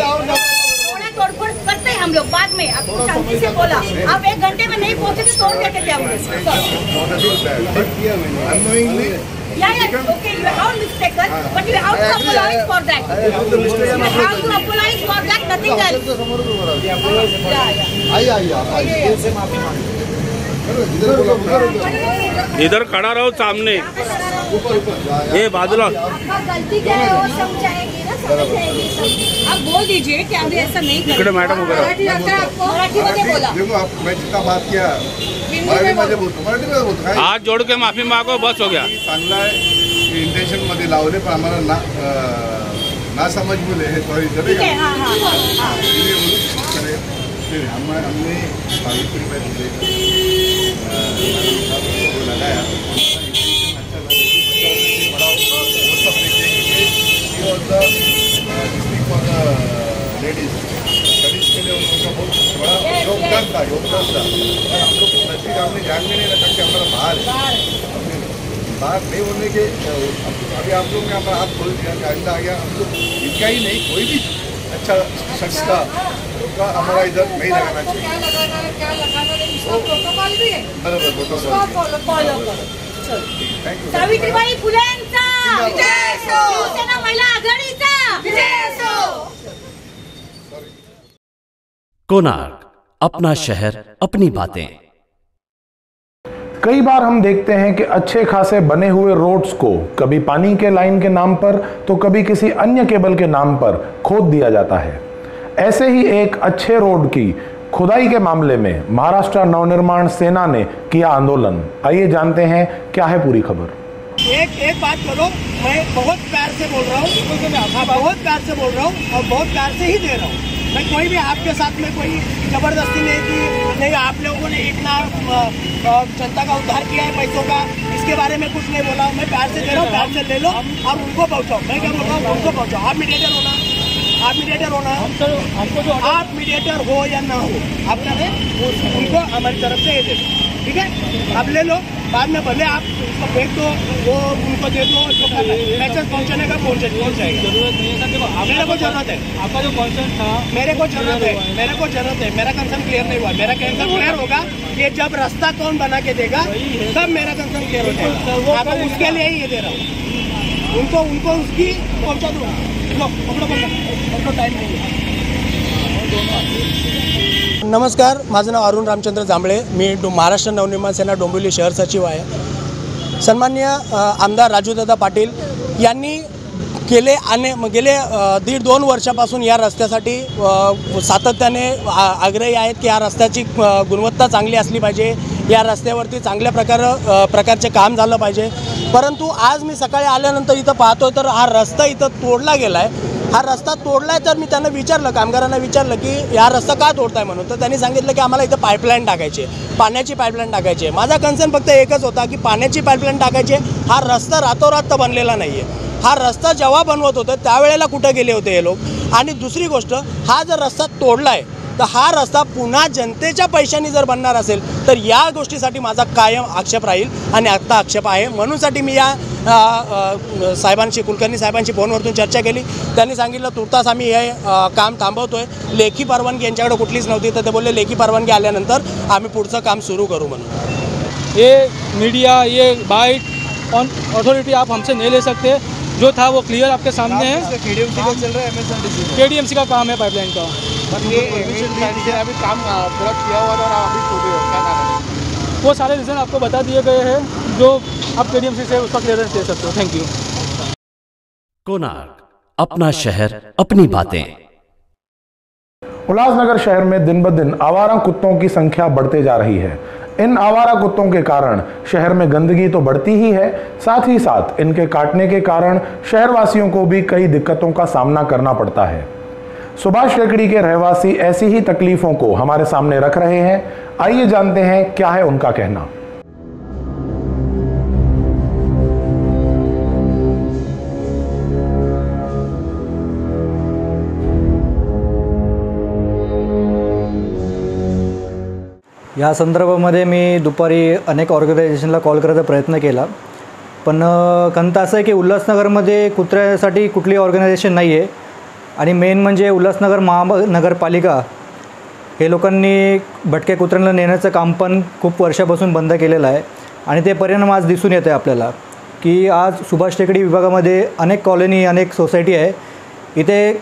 तोड़फोड़ करते हैं हम लोग बाद में. आपको शांति से बोला, आप 1 घंटे में नहीं पहुंचे तो तोड़ देते थे हम लोग. Okay, you have mistaken, but you have to apologize for that. You have to apologize for that, nothing else. इधर खड़ा रहो सामने, ये बाजूला. गलती क्या है वो समझाएंगे ना, समझ जाएंगे. आप बोल दीजिए कि अभी ऐसा नहीं करेंगे. मैडम मराठी आता है आपको? मराठी में बोला. देखो आप, मैं जितना बात किया मराठी मध्ये बोलतो, हात जोड़ के माफी मागो, बस हो गया. चांगला आहे, इंटेन्शन मध्ये लावले, पण आम्हाला ना समझ बोले हे सॉरी चलेगा. हमने सावित्रीबाई फुले लगाया. लेडीज स्टडीज के लिए उनका बहुत बड़ा योगदान था. हम लोग नजदीक हमने ध्यान में नहीं रखा कि हमारा बाहर है. बाहर नहीं होने के अभी आप लोग ने हमारा हाथ खोल दिया कि आइंदा आ गया. हम लोग इनका ही नहीं, कोई भी अच्छा शख्स का उसका हमारा इधर नहीं लगाना चाहिए। सावित्रीबाई फुलेंचा शिवसेना महिला आघाडीचा विजय असो। कोणार्क, अपना शहर अपनी बातें। कई बार हम देखते हैं कि अच्छे खासे बने हुए रोड्स को कभी पानी के लाइन के नाम पर तो कभी किसी अन्य केबल के नाम पर खोद दिया जाता है। ऐसे ही एक अच्छे रोड की खुदाई के मामले में महाराष्ट्र नवनिर्माण सेना ने किया आंदोलन। आइए जानते हैं क्या है पूरी खबर। एक बात करो, मैं बहुत प्यार से बोल रहा हूँ, बहुत प्यार से बोल रहा हूँ और बहुत प्यार से ही दे रहा हूँ। मैं कोई भी आपके साथ में कोई जबरदस्ती नहीं की, नहीं आप लोगों ने इतना जनता का उद्धार किया है पैसों का, इसके बारे में कुछ नहीं बोला। मैं प्यार से दे रहा हूँ, प्यार से ले लो और उनको पहुँचाओ। मैं क्या बोल रहा हूँ, उनको पहुँचाओ। आप मीडिएटर होना, आप मीडिएटर होना, हमको जो आप मीडिएटर हो या ना हो, आप क्या है उनको हमारी तरफ से ये दे दो, ठीक है। आप ले लो, बाद में भले आप उसको फेंक दो, वो उनको दे दो, मैसेज पहुंचाने का पहुंच जाएगा। जरूरत नहीं है, मेरे को जरूरत है। आपका जो कॉन्सर्न था, मेरे को जरूरत है, मेरे को जरूरत है। मेरा कंसर्न क्लियर नहीं हुआ। मेरा कंसर्न क्लियर होगा कि जब रास्ता कौन बना के देगा तब मेरा कंसर्न क्लियर हो जाएगा। आप उसके लिए ही ये दे रहा हूँ, उनको उसकी पहुँचा दूँगा। टाइम नहीं है। नमस्कार, माझं नाव अरुण रामचंद्र जांभळे, मी महाराष्ट्र नवनिर्माण सेना डोंबिवली शहर सचिव आहे। सन्माननीय आमदार राजूदादा पाटील यांनी गेले 1.5-2 वर्षापासून या रस्त्यासाठी सातत्याने आग्रही आहेत की या रस्त्याची गुणवत्ता चांगली असली पाहिजे, या रस्त्यावरती चांगल्या प्रकारचे काम झालं पाहिजे। परंतु आज मी सकाळी आल्यानंतर इथं पाहतो तर हा रस्ता इथं तोडला गेला आहे। हा रस्ता तोडलाय तर मी त्यांना विचारलं, कामगारांना विचारलं की हा रस्ता का तोडताय म्हणून, तर त्यांनी सांगितलं की आम्हाला इथं पाईपलाईन टाकायची, पाण्याची पाईपलाईन टाकायची आहे। माझा कन्सर्न फक्त एकच होता की पाण्याची पाईपलाईन टाकायची, हा रस्ता रातोरात तर बनलेला नाही आहे। हा रस्ता जेव्हा बनवत होतं त्यावेळेला कुठे गेले होते हे लोक। आणि दुसरी गोष्ट, हा जर रस्ता तोडलाय तर हा रस्ता पुन्हा जनतेच्या पैशांनी जर बनणार असेल तर या गोष्टीसाठी माझा कायम आक्षेप राहील आणि आत्ता आक्षेप आहे। म्हणूनसाठी मी या साहेबांशी, कुलकर्णी साहेबांशी फोनवरतून चर्चा केली। त्यांनी सांगितलं तुर्तास आम्ही हे काम थांबवतोय, लेखी परवानगी यांच्याकडे कुठलीच नव्हती, तर ते बोलले लेखी परवानगी आल्यानंतर आम्ही पुढचं काम सुरू करू म्हणून। ये मीडिया, ये बाइट ऑन अथॉरिटी आप हमसे नहीं ले सकते। जो था वो क्लियर आपके सामने है। KDMC का चल रहा है, MSNDC KDMC का काम है पाइपलाइन का। ये MSNDC ने अभी काम पूरा किया हुआ था और अभी छोड़े हो, क्या कारण है? वो सारे रीज़न आपको बता दिए गए हैं, जो आप KDMC से उसका क्लियरेंस दे सकते हो। Thank you. कोणार्क, अपना शहर अपनी बातें। उल्लासनगर शहर में दिन ब दिन आवारा कुत्तों की संख्या बढ़ते जा रही है। इन आवारा कुत्तों के कारण शहर में गंदगी तो बढ़ती ही है, साथ ही साथ इनके काटने के कारण शहरवासियों को भी कई दिक्कतों का सामना करना पड़ता है। सुभाष टेकड़ी के रहवासी ऐसी ही तकलीफों को हमारे सामने रख रहे हैं। आइए जानते हैं क्या है उनका कहना। या संदर्भामध्ये मी दुपारी अनेक ऑर्गनायझेशनला कॉल करायचा प्रयत्न केला, पण खंत असं आहे की उल्हासनगरमध्ये कुत्र्यासाठी कुठली ऑर्गनायझेशन नाही आहे। आणि मेन म्हणजे उल्हासनगर महानगरपालिका हे लोकांनी भटक्या कुत्र्यांना नेण्याचं काम पण खूप वर्षापासून बंद केलेलं आहे। आणि ते परिणाम आज दिसून येते आपल्याला की आज सुभाष टेकडी विभागामध्ये अनेक कॉलनी, अनेक सोसायटी आहे, इथे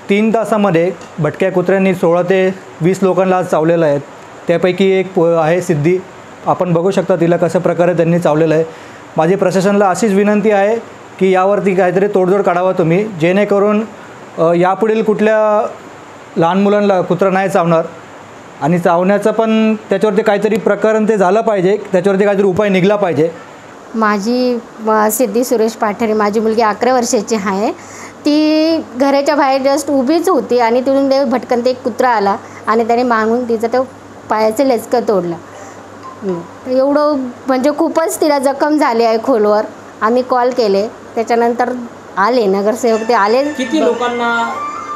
3 तासामध्ये भटक्या कुत्र्यांनी 16 ते 20 लोकांना आज चावलेलं आहे। त्यापैकी एक आहे सिद्धी, आपण बघू शकता तिला कशा प्रकारे त्यांनी चावलेलं आहे। माझी प्रशासनाला अशीच विनंती आहे की यावरती काहीतरी तोडजोड काढावा तुम्ही, जेणेकरून यापुढील कुठल्या लहान मुलांना कुत्रा नाही चावणार। आणि चावण्याचं पण त्याच्यावरती काहीतरी प्रकरण ते झालं पाहिजे, त्याच्यावरती काहीतरी उपाय निघला पाहिजे। माझी सिद्धी सुरेश पाठरे, माझी मुलगी 11 वर्षाची आहे। ती घराच्या बाहेर जस्ट उभीच होती आणि तिथून ते भटकन एक कुत्रा आला आणि त्याने मागून तिचं तो पायाचं लेचकं तोडलं। एवढं म्हणजे खूपच तिला जखम झाली आहे खोलवर। आम्ही कॉल केले, त्याच्यानंतर आले नगरसेवक, ते आले। किती लोकांना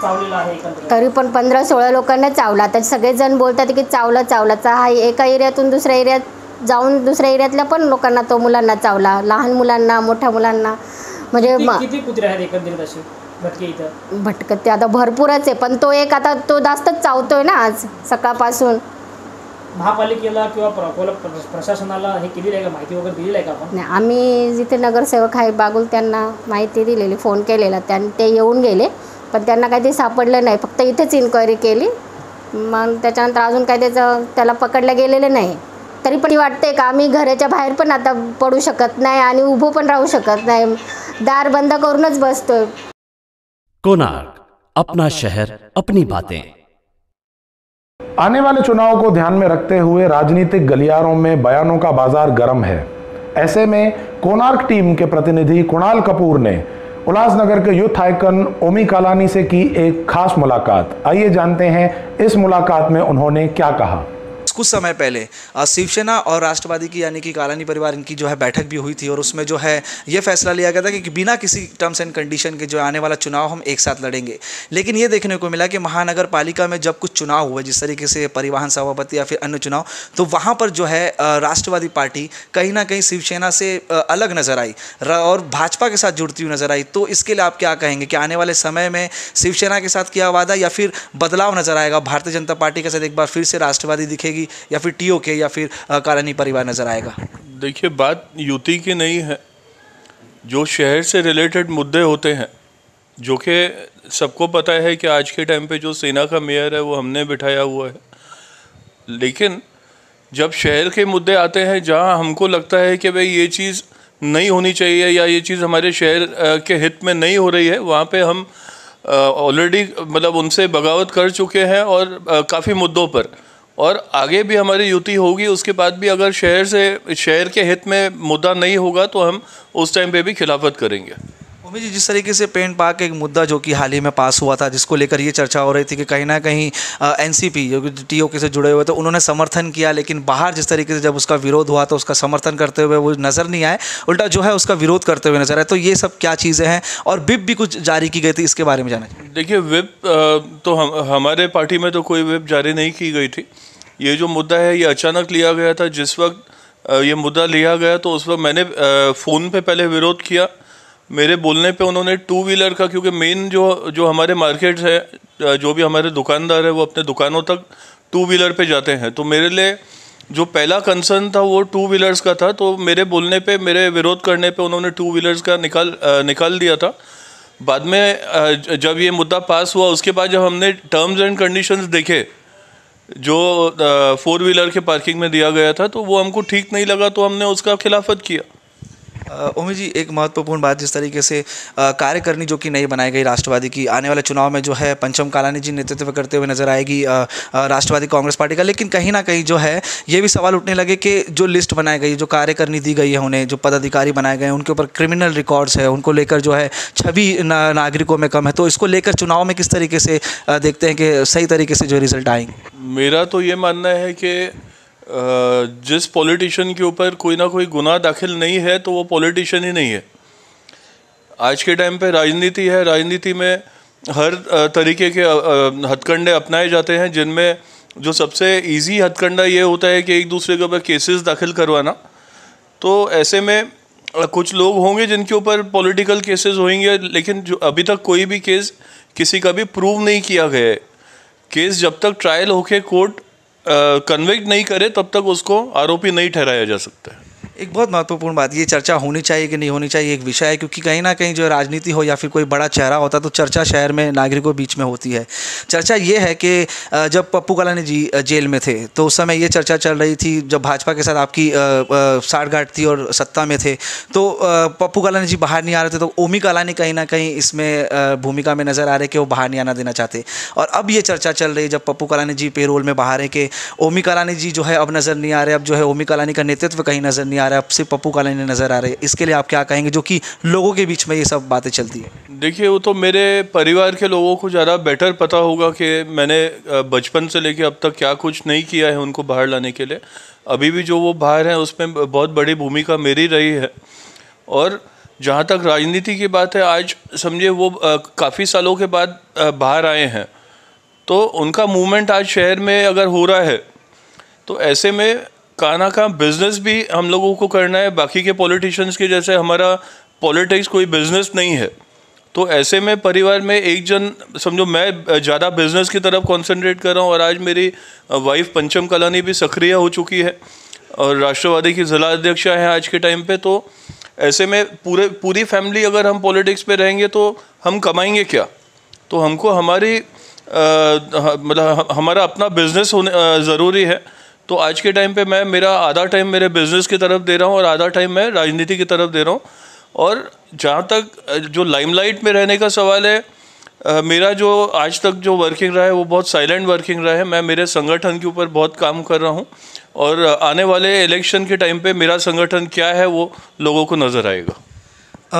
चावलेलं आहे? तरी पण 15-16 लोकांना चावला। तर सगळेजण बोलतात की चावला हा एका एरियातून दुसऱ्या एरियात जाऊन दुसऱ्या एरियातल्या पण लोकांना, तो मुलांना चावला, लहान मुलांना, मोठ्या मुलांना। म्हणजे किती कुत्रे आहेत एकंदरीत असे? भटके इथं भटकते आता भरपूरच आहे, पण तो एक आता तो जास्तच चावतोय ना आज सकाळपासून. महापालिकेला किंवा प्रशासनाला हे केलेलं आहे का, माहिती वगैरे दिलेली आहे का आपण? नाही, आम्ही जिथे नगरसेवक आहे बागुल त्यांना माहिती दिलेली, फोन केलेला, ते येऊन गेले, पण त्यांना काही ते सापडलं नाही. फक्त इथेच इन्क्वायरी केली, मग त्याच्यानंतर अजून काही त्याला पकडलं गेलेलं नाही. तरी पण वाटते का आम्ही घराच्या बाहेर पण आता पडू शकत नाही आणि उभं पण राहू शकत नाही, दार बंद करूनच बसतोय. कोणार्क, अपना शहर अपनी बातें. आने वाले चुनाव को ध्यान में रखते हुए राजनीतिक गलियारों में बयानों का बाजार गर्म है. ऐसे में कोणार्क टीम के प्रतिनिधि कुणाल कपूर ने उल्लासनगर के यूथ आइकन ओमी कालानी से की एक खास मुलाकात. आइए जानते हैं इस मुलाकात में उन्होंने क्या कहा. कुछ समय पहले शिवसेना और राष्ट्रवादी की यानी कि कालानी परिवार इनकी जो है बैठक भी हुई थी और उसमें जो है ये फैसला लिया गया था कि बिना किसी टर्म्स एंड कंडीशन के जो आने वाला चुनाव हम एक साथ लड़ेंगे. लेकिन ये देखने को मिला कि महानगर पालिका में जब कुछ चुनाव हुए, जिस तरीके से परिवहन सभापति या फिर अन्य चुनाव, तो वहाँ पर जो है राष्ट्रवादी पार्टी कहीं ना कहीं शिवसेना से अलग नज़र आई और भाजपा के साथ जुड़ती हुई नज़र आई. तो इसके लिए आप क्या कहेंगे कि आने वाले समय में शिवसेना के साथ किया वादा या फिर बदलाव नज़र आएगा, भारतीय जनता पार्टी के साथ एक बार फिर से राष्ट्रवादी दिखेगी या फिर टीओके या फिर कालानी परिवार नजर आएगा? देखिए, बात युति की नहीं है. जो शहर से रिलेटेड मुद्दे होते हैं, जो कि सबको पता है कि आज के टाइम पे जो सेना का मेयर है वो हमने बिठाया हुआ है, लेकिन जब शहर के मुद्दे आते हैं जहां हमको लगता है कि भाई ये चीज़ नहीं होनी चाहिए या ये चीज़ हमारे शहर के हित में नहीं हो रही है, वहाँ पे हम ऑलरेडी मतलब उनसे बगावत कर चुके हैं और काफ़ी मुद्दों पर, और आगे भी हमारी युति होगी. उसके बाद भी अगर शहर के हित में मुद्दा नहीं होगा तो हम उस टाइम पे भी खिलाफत करेंगे. उमेश जी, जिस तरीके से पेंट पार्क एक मुद्दा जो कि हाल ही में पास हुआ था, जिसको लेकर ये चर्चा हो रही थी कि कहीं ना कहीं एनसीपी जो कि टीओके से जुड़े हुए थे उन्होंने समर्थन किया, लेकिन बाहर जिस तरीके से जब उसका विरोध हुआ तो उसका समर्थन करते हुए वो नज़र नहीं आए, उल्टा जो है उसका विरोध करते हुए नजर आए. तो ये सब क्या चीज़ें हैं और विप भी कुछ जारी की गई थी, इसके बारे में जाना चाहिए. देखिए, विप तो हमारे पार्टी में तो कोई विप जारी नहीं की गई थी. ये जो मुद्दा है ये अचानक लिया गया था. जिस वक्त ये मुद्दा लिया गया तो उस वक्त मैंने फ़ोन पे पहले विरोध किया. मेरे बोलने पे उन्होंने टू व्हीलर का, क्योंकि मेन जो हमारे मार्केट है, जो भी हमारे दुकानदार है वो अपने दुकानों तक टू व्हीलर पे जाते हैं, तो मेरे लिए जो पहला कंसर्न था वो टू व्हीलर्स का था. तो मेरे बोलने पे, मेरे विरोध करने पे उन्होंने टू व्हीलर्स का निकाल दिया था. बाद में जब ये मुद्दा पास हुआ उसके बाद जब हमने टर्म्स एंड कंडीशंस देखे जो 4 व्हीलर के पार्किंग में दिया गया था, तो वो हमको ठीक नहीं लगा, तो हमने उसका खिलाफत किया. उमेश जी, एक महत्वपूर्ण बात, जिस तरीके से कार्यकारिणी जो कि नई बनाई गई राष्ट्रवादी की, आने वाले चुनाव में जो है पंचम कालानी जी नेतृत्व करते हुए नजर आएगी राष्ट्रवादी कांग्रेस पार्टी का. लेकिन कहीं ना कहीं जो है ये भी सवाल उठने लगे कि जो लिस्ट बनाई गई, जो कार्यकारिणी दी गई है उन्हें, जो पदाधिकारी बनाए गए हैं उनके ऊपर क्रिमिनल रिकॉर्ड्स है, उनको लेकर जो है छवि नागरिकों में कम है. तो इसको लेकर चुनाव में किस तरीके से देखते हैं कि सही तरीके से जो रिजल्ट आएंगे? मेरा तो ये मानना है कि जिस पॉलिटिशियन के ऊपर कोई ना कोई गुनाह दाखिल नहीं है तो वो पॉलिटिशियन ही नहीं है. आज के टाइम पे राजनीति है, राजनीति में हर तरीके के हथकंडे अपनाए जाते हैं, जिनमें जो सबसे इजी हथकंडा ये होता है कि एक दूसरे के ऊपर केसेस दाखिल करवाना. तो ऐसे में कुछ लोग होंगे जिनके ऊपर पॉलिटिकल केसेस होंगे, लेकिन जो अभी तक कोई भी केस किसी का भी प्रूव नहीं किया गया है. केस जब तक ट्रायल होके कोर्ट कन्विक्ट नहीं करे तब तक उसको आरोपी नहीं ठहराया जा सकता है. एक बहुत महत्वपूर्ण बात, ये चर्चा होनी चाहिए कि नहीं होनी चाहिए एक विषय है, क्योंकि कहीं ना कहीं जो राजनीति हो या फिर कोई बड़ा चेहरा होता तो चर्चा शहर में नागरिकों के बीच में होती है. चर्चा ये है कि जब पप्पू कालानी जी जेल में थे तो उस समय ये चर्चा चल रही थी, जब भाजपा के साथ आपकी साठगांठ थी और सत्ता में थे, तो पप्पू कालानी जी बाहर नहीं आ रहे थे, तो ओमी कालानी कहीं ना कहीं इसमें भूमिका में नज़र आ रहे कि वो बाहर नहीं आना देना चाहते. और अब ये चर्चा चल रही है जब पप्पू कालानी जी पेरोल में बाहर है कि ओमी कालानी जी जो है अब नज़र नहीं आ रहे, अब जो है ओमी कालानी का नेतृत्व कहीं नज़र नहीं आ रहा है, अब सिर्फ पप्पू कालानी नज़र आ रहे हैं. इसके लिए आप क्या कहेंगे, जो कि लोगों के बीच में ये सब बातें चलती है? देखिए, वो तो मेरे परिवार के लोगों को ज़्यादा बेटर पता होगा कि मैंने बचपन से लेके अब तक क्या कुछ नहीं किया है उनको बाहर लाने के लिए. अभी भी जो वो बाहर हैं उसमें बहुत बड़ी भूमिका मेरी रही है. और जहाँ तक राजनीति की बात है, आज समझिए वो काफ़ी सालों के बाद बाहर आए हैं, तो उनका मूवमेंट आज शहर में अगर हो रहा है तो ऐसे में काना का बिजनेस भी हम लोगों को करना है. बाकी के पॉलिटिशियंस के जैसे हमारा पॉलिटिक्स कोई बिजनेस नहीं है, तो ऐसे में परिवार में एक जन, समझो मैं ज़्यादा बिजनेस की तरफ कंसंट्रेट कर रहा हूँ और आज मेरी वाइफ पंचम कलानी भी सक्रिय हो चुकी है और राष्ट्रवादी की जिला अध्यक्षा है आज के टाइम पे, तो ऐसे में पूरी फैमिली अगर हम पॉलिटिक्स पे रहेंगे तो हम कमाएंगे क्या? तो हमको हमारी मतलब हमारा अपना बिजनेस होने ज़रूरी है। तो आज के टाइम पे मैं मेरा आधा टाइम मेरे बिजनेस की तरफ दे रहा हूँ और आधा टाइम मैं राजनीति की तरफ दे रहा हूँ। और जहाँ तक जो लाइमलाइट में रहने का सवाल है, मेरा जो आज तक जो वर्किंग रहा है वो बहुत साइलेंट वर्किंग रहा है। मैं मेरे संगठन के ऊपर बहुत काम कर रहा हूँ और आने वाले इलेक्शन के टाइम पे मेरा संगठन क्या है वो लोगों को नज़र आएगा।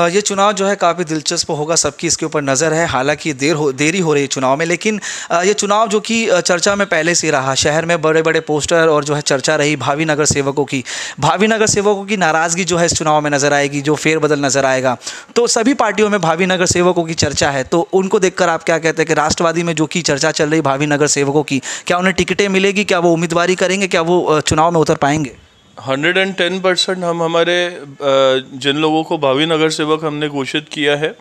ये चुनाव जो है काफ़ी दिलचस्प होगा, सबकी इसके ऊपर नज़र है। हालांकि देरी हो रही है चुनाव में, लेकिन ये चुनाव जो कि चर्चा में पहले से रहा, शहर में बड़े बड़े पोस्टर और जो है चर्चा रही भावी नगर सेवकों की नाराज़गी जो है इस चुनाव में नज़र आएगी, जो फेरबदल नज़र आएगा। तो सभी पार्टियों में भावी नगर सेवकों की चर्चा है, तो उनको देखकर आप क्या कहते हैं कि राष्ट्रवादी में जो कि चर्चा चल रही भावी नगर सेवकों की, क्या उन्हें टिकटें मिलेगी, क्या वो उम्मीदवारी करेंगे, क्या वो चुनाव में उतर पाएंगे? 110% हम हमारे जिन लोगों को भावी नगर सेवक हमने घोषित किया है,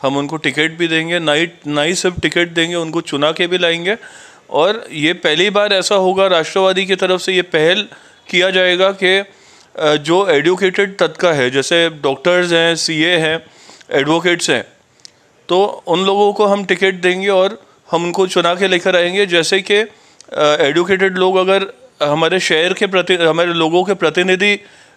हम उनको टिकट भी देंगे, ना ही सिर्फ टिकट देंगे, उनको चुना के भी लाएंगे। और ये पहली बार ऐसा होगा राष्ट्रवादी की तरफ से ये पहल किया जाएगा कि जो एडुकेटेड तबका है, जैसे डॉक्टर्स हैं, सीए हैं, एडवोकेट्स हैं, तो उन लोगों को हम टिकट देंगे और हम उनको चुना के लेकर आएंगे। जैसे कि एडुकेटेड लोग अगर हमारे शहर के हमारे लोगों के प्रतिनिधि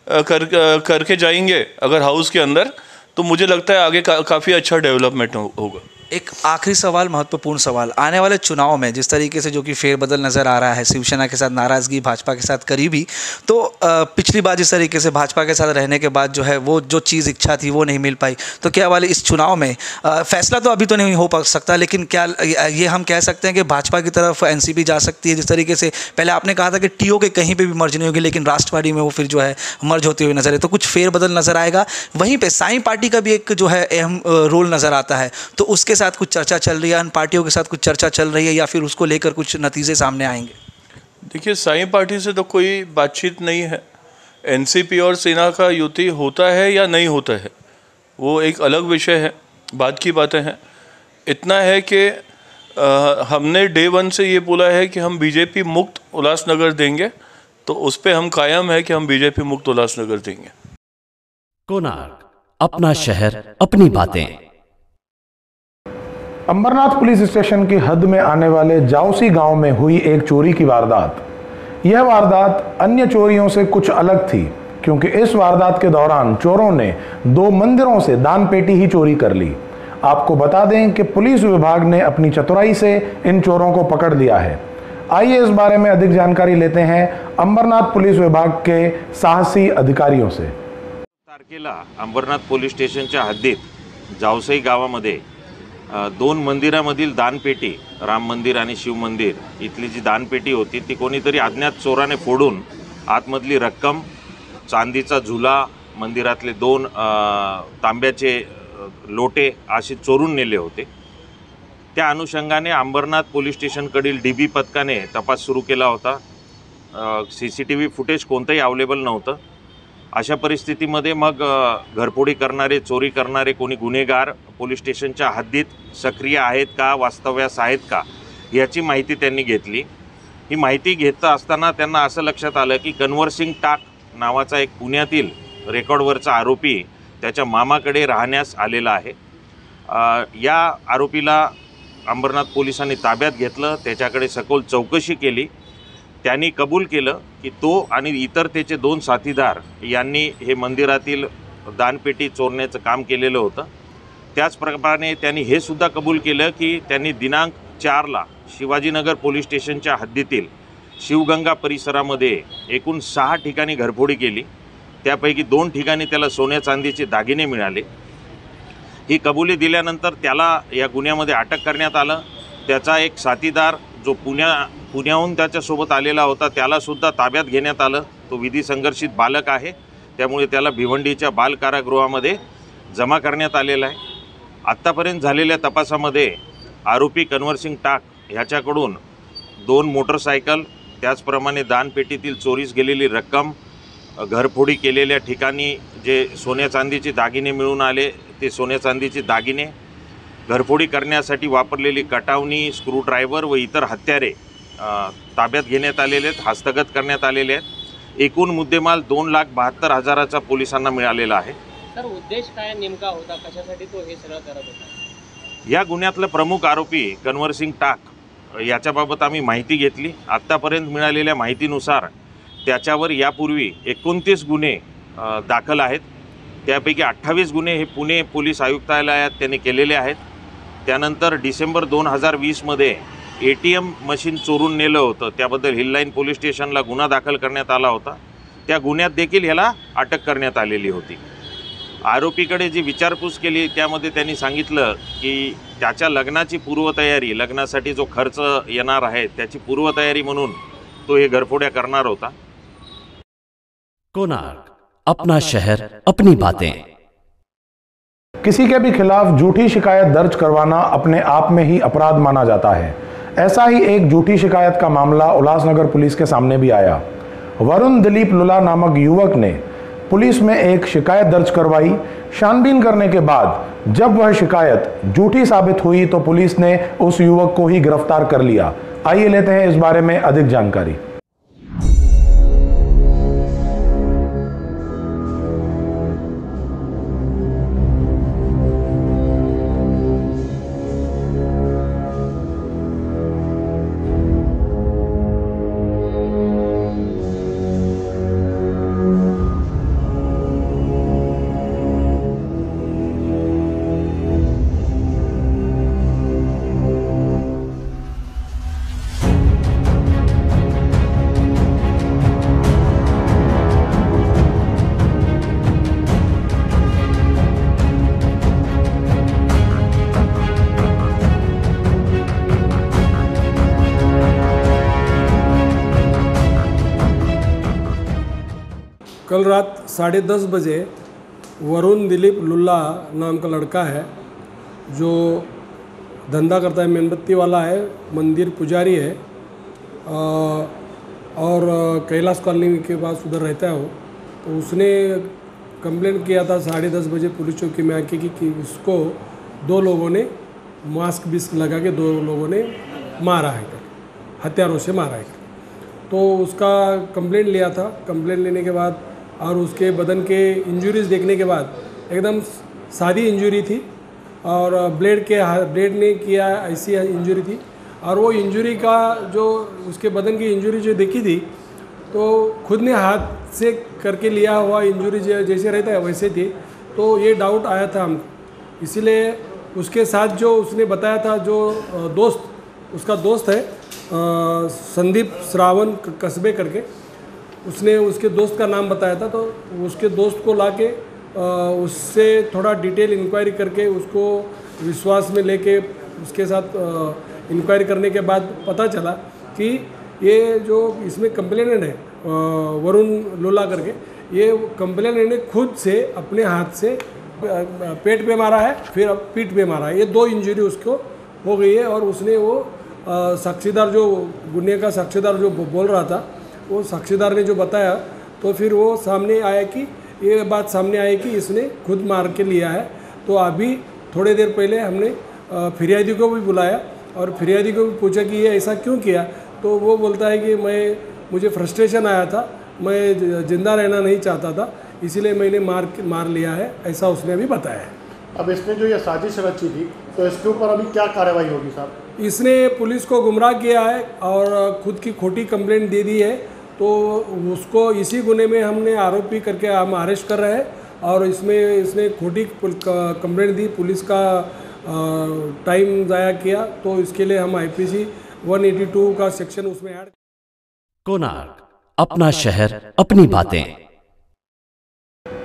करके जाएंगे अगर हाउस के अंदर, तो मुझे लगता है आगे काफ़ी अच्छा डेवलपमेंट होगा। एक आखिरी सवाल, महत्वपूर्ण सवाल, आने वाले चुनाव में जिस तरीके से जो कि फेरबदल नज़र आ रहा है, शिवसेना के साथ नाराज़गी, भाजपा के साथ करीबी, तो पिछली बार जिस तरीके से भाजपा के साथ रहने के बाद जो है वो जो चीज़ इच्छा थी वो नहीं मिल पाई, तो क्या वाले इस चुनाव में फैसला तो अभी तो नहीं हो पा सकता, लेकिन क्या ये हम कह सकते हैं कि भाजपा की तरफ एनसीपी जा सकती है? जिस तरीके से पहले आपने कहा था कि टीओ के कहीं पर भी मर्ज नहीं होगी, लेकिन राष्ट्रवादी में वो फिर जो है मर्ज होते हुए नजर है, तो कुछ फेरबदल नज़र आएगा। वहीं पर साई पार्टी का भी एक जो है अहम रोल नज़र आता है, तो उसके साथ कुछ चर्चा चल रही है, अन्य पार्टियों के साथ कुछ चर्चा चल रही है, या फिर उसको लेकर कुछ नतीजे सामने आएंगे? देखिए, साई पार्टी से तो कोई बातचीत नहीं है। एनसीपी और सेना का युति होता है या नहीं होता है वो एक अलग विषय है, बात की बातें हैं। इतना है कि हमने डे 1 से ये बोला है कि हम बीजेपी मुक्त उल्लासनगर देंगे, तो उस पर हम कायम है कि हम बीजेपी मुक्त उल्लासनगर देंगे। कोणार्क, अपना शहर, अपनी बातें। अंबरनाथ पुलिस स्टेशन की हद में आने वाले जाउसी गांव में हुई एक चोरी की वारदात। यह वारदात अन्य चोरियों से कुछ अलग थी, क्योंकि इस वारदात के दौरान चोरों ने 2 मंदिरों से दान पेटी ही चोरी कर ली। आपको बता दें कि पुलिस विभाग ने अपनी चतुराई से इन चोरों को पकड़ लिया है। आइए इस बारे में अधिक जानकारी लेते हैं अंबरनाथ पुलिस विभाग के साहसी अधिकारियों से। तारखेला अंबरनाथ पोलीस स्टेशनच्या हद्दीत जावसई गावामध्ये 2 मंदिरामधील दानपेटी, राम मंदिर आणि शिव मंदिर इथली जी दानपेटी होती ती कोणीतरी अज्ञात चोराने फोडून आतमधली रक्कम, चांदीचा झुला, मंदिरातले 2 तांब्याचे लोटे असे चोरून नेले होते। त्या अनुषंगाने अंबरनाथ पोलीस स्टेशनकडील डीबी पथकाने तपास सुरू केला होता। CCTV फुटेज कोणतंही अवेलेबल नव्हतं। अशा परिस्थितीमध्ये मग घरफोडी करणारे, चोरी करणारे कोणी गुन्हेगार पोलीस स्टेशनच्या हद्दीत सक्रिय आहेत का, वास्तव्यास आहेत का, याची माहिती त्यांनी घेतली। ही माहिती घेत असताना त्यांना असं लक्षात आलं की कन्व्हर्सिंग टाक नावाचा एक पुण्यातील रेकॉर्डवरचा आरोपी त्याच्या मामाकडे राहण्यास आलेला आहे। या आरोपीला अंबरनाथ पोलिसांनी ताब्यात घेतलं, त्याच्याकडे सखोल चौकशी केली। त्यांनी कबूल केलं की तो आणि इतर त्याचे 2 साथीदार यांनी हे मंदिरातील दानपेटी चोरण्याचं काम केलेलं होतं। त्याचप्रमाणे त्यांनी हे सुद्धा कबूल केलं की त्यांनी दिनांक 4ला शिवाजीनगर पोलीस स्टेशनच्या हद्दीतील शिवगंगा परिसरामध्ये एकूण 6 ठिकाणी घरफोडी केली। त्यापैकी 2 ठिकाणी त्याला सोन्या चांदीचे दागिने मिळाले। ही कबुली दिल्यानंतर त्याला या गुन्ह्यामध्ये अटक करण्यात आलं। त्याचा एक साथीदार जो पुण्याहून त्याच्यासोबत आलेला होता त्याला सुद्धा ताब्यात घेण्यात आलं। तो विधी संघर्षित बालक आहे, त्यामुळे त्याला भिवंडीच्या बाल कारागृहामध्ये जमा करण्यात आलेला आहे। आत्तापर्यंत झालेल्या तपासामध्ये आरोपी कन्व्हर्सिंग टाक ह्याच्याकडून 2 मोटरसायकल, त्याचप्रमाणे दानपेटीतील चोरीस गेलेली रक्कम, घरफोडी केलेल्या ठिकाणी जे सोन्या चांदीचे दागिने मिळून आले ते सोन्या चांदीचे दागिने, घरफोडी करण्यासाठी वापरलेली कटावणी, स्क्रूड्रायव्हर व इतर हत्यारे ताब्यात घेण्यात आलेले आहेत, हस्तगत करण्यात आलेले आहेत। एकूण मुद्देमाल 2,72,000चा पोलिसांना मिळालेला आहे। सर, उद्देश काय नेमका होता, कशासाठी तो हे सगळं करत होता? या गुन्ह्यातला प्रमुख आरोपी कन्व्हरसिंग टाक याच्याबाबत आम्ही माहिती घेतली। आत्तापर्यंत मिळालेल्या माहितीनुसार त्याच्यावर यापूर्वी 29 गुन्हे दाखल आहेत। त्यापैकी 28 गुन्हे हे पुणे पोलीस आयुक्तालयात त्यांनी केलेले आहेत। त्यानंतर डिसेंबर 2020मध्ये ATM मशीन चोरून नेलं होतं, त्याबद्दल हिल लाईन पोलीस स्टेशनला गुन्हा दाखल करण्यात आला होता। त्या गुन्ह्यात देखील ह्याला अटक करण्यात आलेली होती। आरोपीकडे जी विचारपूस केली त्यामध्ये त्यांनी सांगितलं की त्याच्या लग्नाची पूर्वतयारी, लग्नासाठी जो खर्च येणार आहे त्याची पूर्वतयारी म्हणून तो हे घरफोड्या करणार होता। कोणार्क, अपना शहर अपनी बातें। किसी के भी खिलाफ झूठी शिकायत दर्ज करवाना अपने आप में ही अपराध माना जाता है। ऐसा ही एक झूठी शिकायत का मामला उल्लासनगर पुलिस के सामने भी आया। वरुण दिलीप लुला नामक युवक ने पुलिस में एक शिकायत दर्ज करवाई। छानबीन करने के बाद जब वह शिकायत झूठी साबित हुई तो पुलिस ने उस युवक को ही गिरफ्तार कर लिया। आइए लेते हैं इस बारे में अधिक जानकारी। कल रात 10:30 बजे वरुण दिलीप लुल्ला नाम का लड़का है जो धंधा करता है, मेणबत्ती वाला है, मंदिर पुजारी है और कैलाश कॉलोनी के पास उधर रहता है वो। तो उसने कंप्लेंट किया था 10:30 बजे पुलिस चौकी में आके कि उसको 2 लोगों ने मास्क बिस्क लगा के 2 लोगों ने मारा है, हथियारों से मारा है। तो उसका कंप्लेंट लिया था। कंप्लेंट लेने के बाद और उसके बदन के इंजरीज देखने के बाद एकदम सादी इंजरी थी और ब्लेड ने किया ऐसी इंजरी थी। और वो इंजरी का जो उसके बदन की इंजरी जो देखी थी तो खुद ने हाथ से करके लिया हुआ इंजरी जैसे रहता है वैसे थी। तो ये डाउट आया था हमको, इसीलिए उसके साथ जो उसने बताया था जो उसका दोस्त है संदीप श्रावण कस्बे करके, उसने उसके दोस्त का नाम बताया था। तो उसके दोस्त को लाके उससे थोड़ा डिटेल इंक्वायरी करके उसको विश्वास में लेके उसके साथ इंक्वायरी करने के बाद पता चला कि ये जो इसमें कंप्लेनेंट है वरुण लुल्ला करके, ये कंप्लेनेंट ने खुद से अपने हाथ से पेट पे मारा है, फिर पीठ पे मारा है। ये 2 इंजरी उसको हो गई है। और उसने वो साक्षीदार जो गुन्हे का साक्षीदार जो बोल रहा था, वो साक्षीदार ने जो बताया तो फिर वो सामने आया कि ये बात सामने आई कि इसने खुद मार के लिया है। तो अभी थोड़ी देर पहले हमने फिरियादी को भी बुलाया और फिरियादी को भी पूछा कि ये ऐसा क्यों किया। तो वो बोलता है कि मुझे फ्रस्ट्रेशन आया था, मैं ज़िंदा रहना नहीं चाहता था, इसीलिए मैंने मार लिया है, ऐसा उसने अभी बताया है। अब इसने जो ये साजिश रची थी तो इसके ऊपर अभी क्या कार्रवाई होगी साहब? इसने पुलिस को गुमराह किया है और खुद की खोटी कंप्लेंट दे दी है। तो उसको इसी गुने में हमने आरोपी करके हम अरेस्ट कर रहे हैं। और इसमें इसने खोटी कंप्लेंट दी, पुलिस का टाइम ज़ाया किया, तो इसके लिए हम IPC 182 का सेक्शन उसमें ऐड। कोणार्क, अपना शहर अपनी बातें।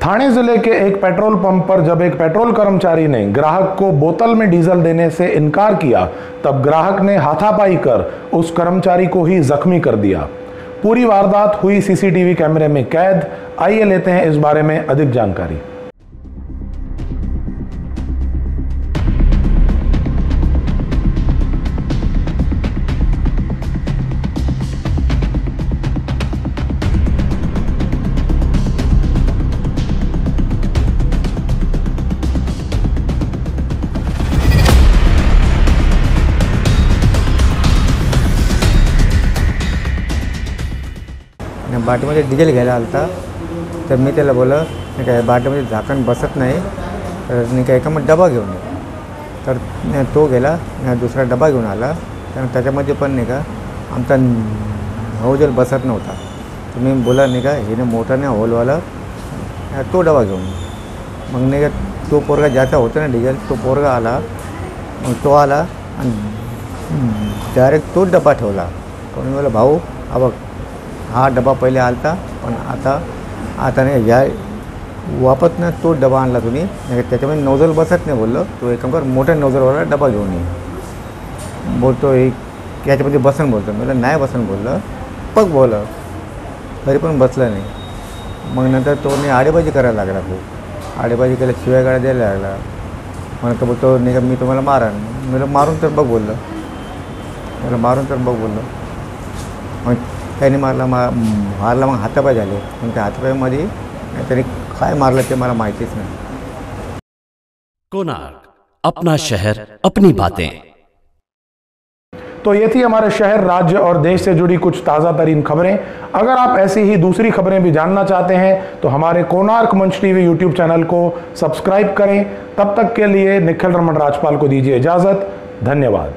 थाने जिले के एक पेट्रोल पंप पर जब एक पेट्रोल कर्मचारी ने ग्राहक को बोतल में डीजल देने से इनकार किया, तब ग्राहक ने हाथापाई कर उस कर्मचारी को ही जख्मी कर दिया। पूरी वारदात हुई CCTV कैमरे में कैद। आइए लेते हैं इस बारे में अधिक जानकारी। बाटलीमध्ये डिझेल घ्यायला आलता. तर मी त्याला बोललं नाही काय बाटलीमध्ये झाकण बसत नाही तर नाही काय का मग डबा घेऊन ये. तर तो गेला दुसरा डबा घेऊन आला. त्याच्यामध्ये पण नाही का आमचा नोजल बसत नव्हता. तर मी बोला नाही का हिने मोठाने होलवाला तो डबा घेऊन ये. मग नाही का तो पोरगा ज्याचा होता ना डिझेल तो पोरगा आला. मग तो आला आणि डायरेक्ट तोच डबा ठेवला. पण मला भाऊ हा बघ हा डबा पहिले आलता पण आता नाही या वापस ना तो डबा आणला तुम्ही नाही त्याच्यामध्ये नोजल बसत नाही बोललं. तो एक कर मोठ्या नोजलवाला डबा घेऊन ये. बोलतो एक याच्यामध्ये बसन बोलतो. मला नाही बसन बोललं पग बोलं तरी पण बसलं नाही. मग नंतर तो नाही आडेबाजी करायला लागला. खूप आडेबाजी केल्या शिवाय गाड्या द्यायला लागला. म्हणतो बोलतो नाही का मी तुम्हाला मारण. मला मारून तर बघ बोललं. मला मारून तर बघ बोललं. मग त्याने मारला मग हातापाय झाले. मग त्या हातापायामध्ये त्याने काय मारलं ते मला माहितीच नाही. कोणार्क अपना शहर अपनी बातें. तो ये थी हमारे शहर, राज्य और देश से जुड़ी कुछ ताज़ा तरीन खबरें. अगर आप ऐसी ही दूसरी खबरें भी जानना चाहते हैं तो हमारे कोणार्क मंच टीवी यूट्यूब चैनल को सब्सक्राइब करें. तब तक के लिए निखिल रमन राजपाल को दीजिए इजाज़त. धन्यवाद.